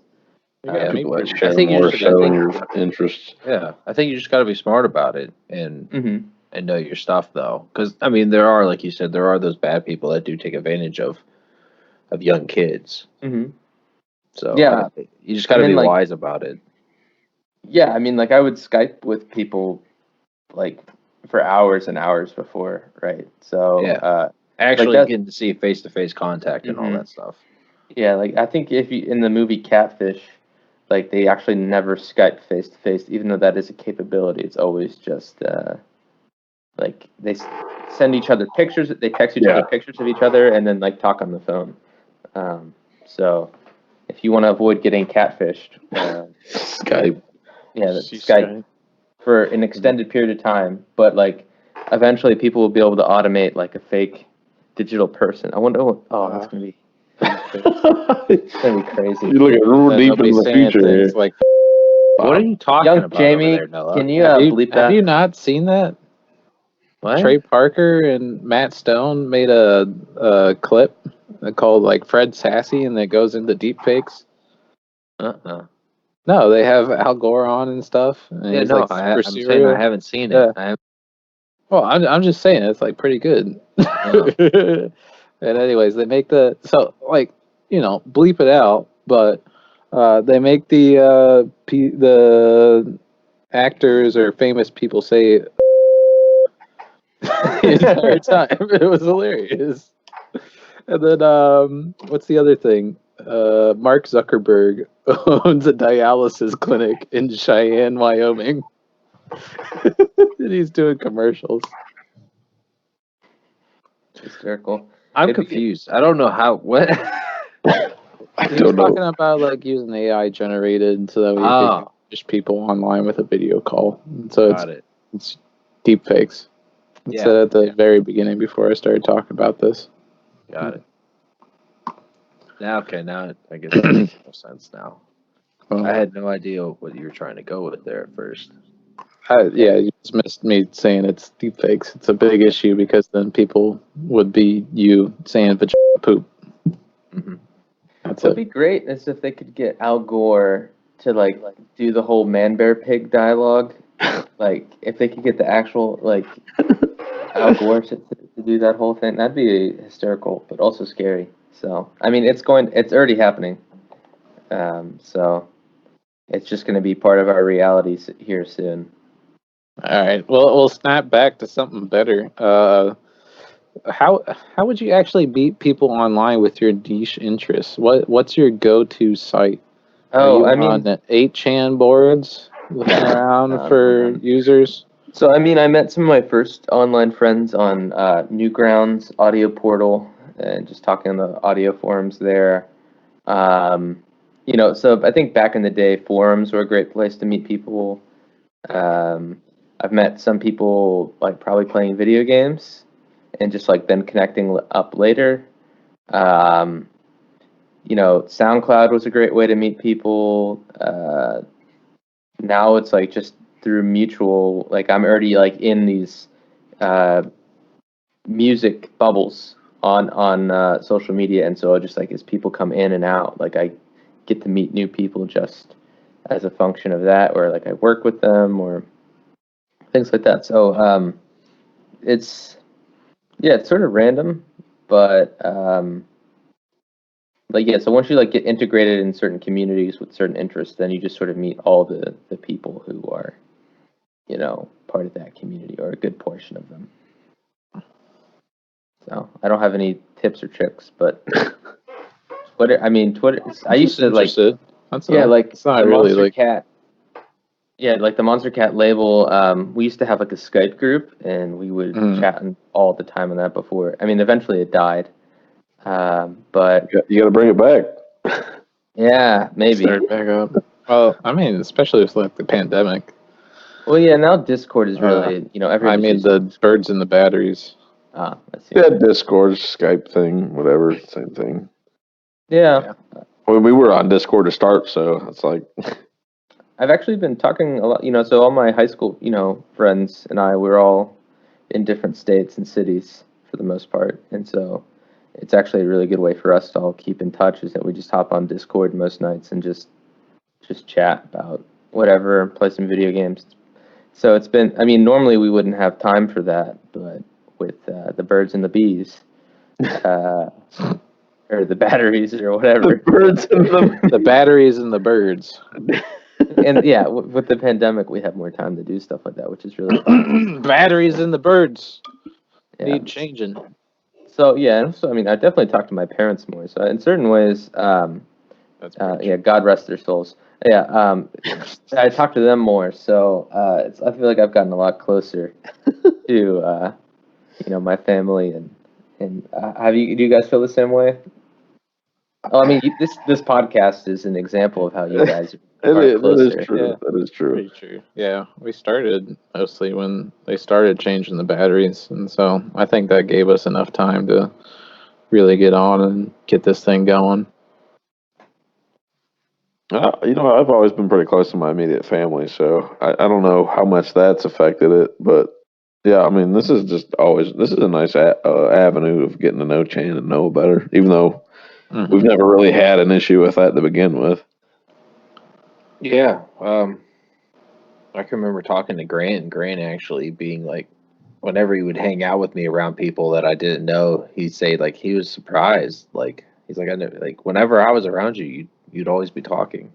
Yeah, people that I share think you more should- so I think- your interests. Yeah, I think you just got to be smart about it and know your stuff, though, because I mean, there are, like you said, there are those bad people that do take advantage of young kids. So Yeah. you just got to I mean, be like- wise about it. Yeah, I mean, like I would Skype with people like for hours and hours before, right? So Yeah. Actually, that- getting to see face-to-face contact and all Mhm. that stuff. yeah, like I think if you in the movie Catfish, like they actually never Skype face to face, even though that is a capability. It's always just like they send each other pictures. They text each other pictures of each other, and then like talk on the phone. So if you want to avoid getting catfished, Skype. yeah, that's Skype for an extended period of time. But like eventually, people will be able to automate like a fake digital person. I wonder. That's gonna be. It's gonna be crazy. You look at real deep They'll be into the saying future here. things like, What are you talking Young about Jamie, over there, Noah? can you have bleep that? you not seen that? What? Trey Parker and Matt Stone made a clip called like Fred Sassy, and that goes into deep fakes. No, they have Al Gore on and stuff. And Yeah, he's, no, like, I'm super saying serious. I haven't seen it. Yeah. I haven't Well, I'm just saying it's like pretty good. And anyways, they make bleep it out, but they make the actors or famous people say the entire time. It was hilarious. And then what's the other thing? Mark Zuckerberg owns a dialysis clinic in Cheyenne, Wyoming. And he's doing commercials. Hysterical. I'm confused. I don't know how. What? He was talking about like using AI generated so that we could push people online with a video call. So it's deep fakes. It said at the very beginning before I started talking about this. Got it. Now I guess that makes more sense now. Well, I had no idea what you were trying to go with there at first. you just missed me saying it's deep fakes. It's a big issue because then people would be saying vagina poop. Mm-hmm. What'd be great is if they could get Al Gore to like do the whole man bear pig dialogue. Like if they could get the actual like Al Gore to do that whole thing, that'd be hysterical, but also scary. So I mean, it's already happening. So it's just going to be part of our reality here soon. All right. Well, we'll snap back to something better. How would you actually meet people online with your niche interests? What's your go-to site? Oh, Are you on the 8chan boards looking around for users? So I mean, I met some of my first online friends on Newgrounds Audio Portal and just talking on the audio forums there. So I think back in the day, forums were a great place to meet people. I've met some people like probably playing video games and just like then connecting up later. SoundCloud was a great way to meet people. Now it's like just through mutual, like I'm already like in these music bubbles on social media, and so just like as people come in and out, like I get to meet new people just as a function of that, or like I work with them or things like that. So it's sort of random, but so once you like get integrated in certain communities with certain interests, then you just sort of meet all the people who are part of that community, or a good portion of them. So I don't have any tips or tricks, but Twitter. I used to like. It's not really like Cat. Yeah, like the Monster Cat label. We used to have like a Skype group, and we would chat all the time on that before. I mean, eventually it died, but you got to bring it back. Yeah, maybe. Start back up. Well, I mean, especially with like the pandemic. Well, yeah. Now Discord is really, the birds and the batteries. I see. Yeah, Discord, Skype thing, whatever, same thing. Yeah. Well, we were on Discord to start, so it's like. I've actually been talking a lot, so all my high school, friends and I, we're all in different states and cities for the most part. And so it's actually a really good way for us to all keep in touch, is that we just hop on Discord most nights and just chat about whatever, play some video games. So it's been, normally we wouldn't have time for that, but with the birds and the bees, or the batteries or whatever. The birds and the batteries and the birds. And yeah, with the pandemic, we have more time to do stuff like that, which is really fun. Batteries and the birds need changing. So I definitely talk to my parents more. So in certain ways, God rest their souls. Yeah, I talk to them more. So I feel like I've gotten a lot closer to my family and do you guys feel the same way? Oh, this podcast is an example of how you guys. That is true. Yeah. That is true. Pretty true. Yeah, we started mostly when they started changing the batteries, and so I think that gave us enough time to really get on and get this thing going. I've always been pretty close to my immediate family, so I don't know how much that's affected it, but yeah, this is a nice avenue of getting to know Chan and know better, even though we've never really had an issue with that to begin with. Yeah, I can remember talking to Grant, and Grant actually being like whenever he would hang out with me around people that I didn't know, he'd say like he was surprised. Like he's like, I know, like whenever I was around you, you'd always be talking.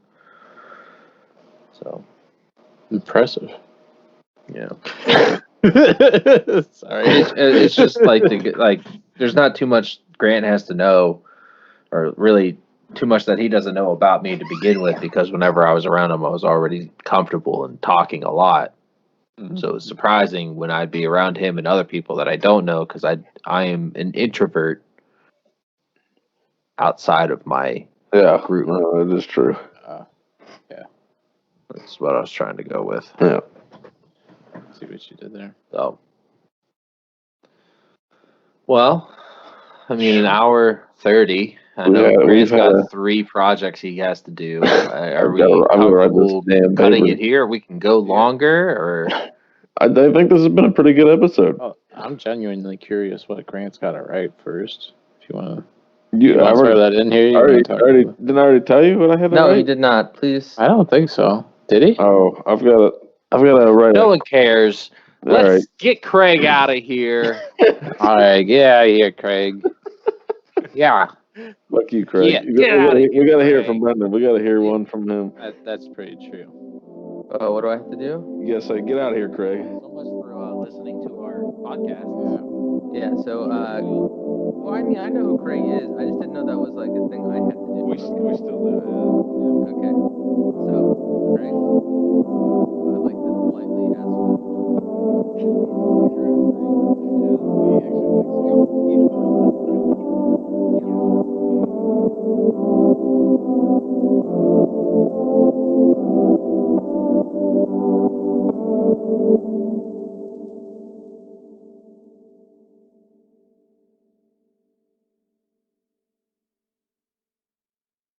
So Impressive. yeah, Sorry. it's just like there's not too much Grant has to know, or really too much that he doesn't know about me to begin with. Because whenever I was around him, I was already comfortable and talking a lot. So it's surprising when I'd be around him and other people that I don't know, because I am an introvert outside of my Yeah, group. no, it is true. That's what I was trying to go with. Yeah. See what you did there. So, well, I mean, an hour 30. I know Yeah, Grant's we've had got 3 projects he has to do. Are we I'm gonna write this comfortable damn cutting paper. it here? We can go longer, or I think this has been a pretty good episode. Oh, I'm genuinely curious what Grant's got to write first. If you want to You, I throw already, that in here, you already, wanna talk already, about it? didn't I already tell you what I had to No, write? he did not. Please. I don't think so. Did he? Oh, I've got to write no it. one cares. All Let's right. get Craig out of here. All right, get out of here, Craig. Yeah, Fuck you, Craig. Yeah, get outta here, We got to hear Craig. from Brendan. We got to hear one from him. That's pretty true. Oh, what do I have to do? You got to say, get out of here, Craig. so much for listening to our podcast. Yeah. So, well, I mean, I know who Craig is. I just didn't know that was like a thing I had to do. We still do. Okay. So, Craig.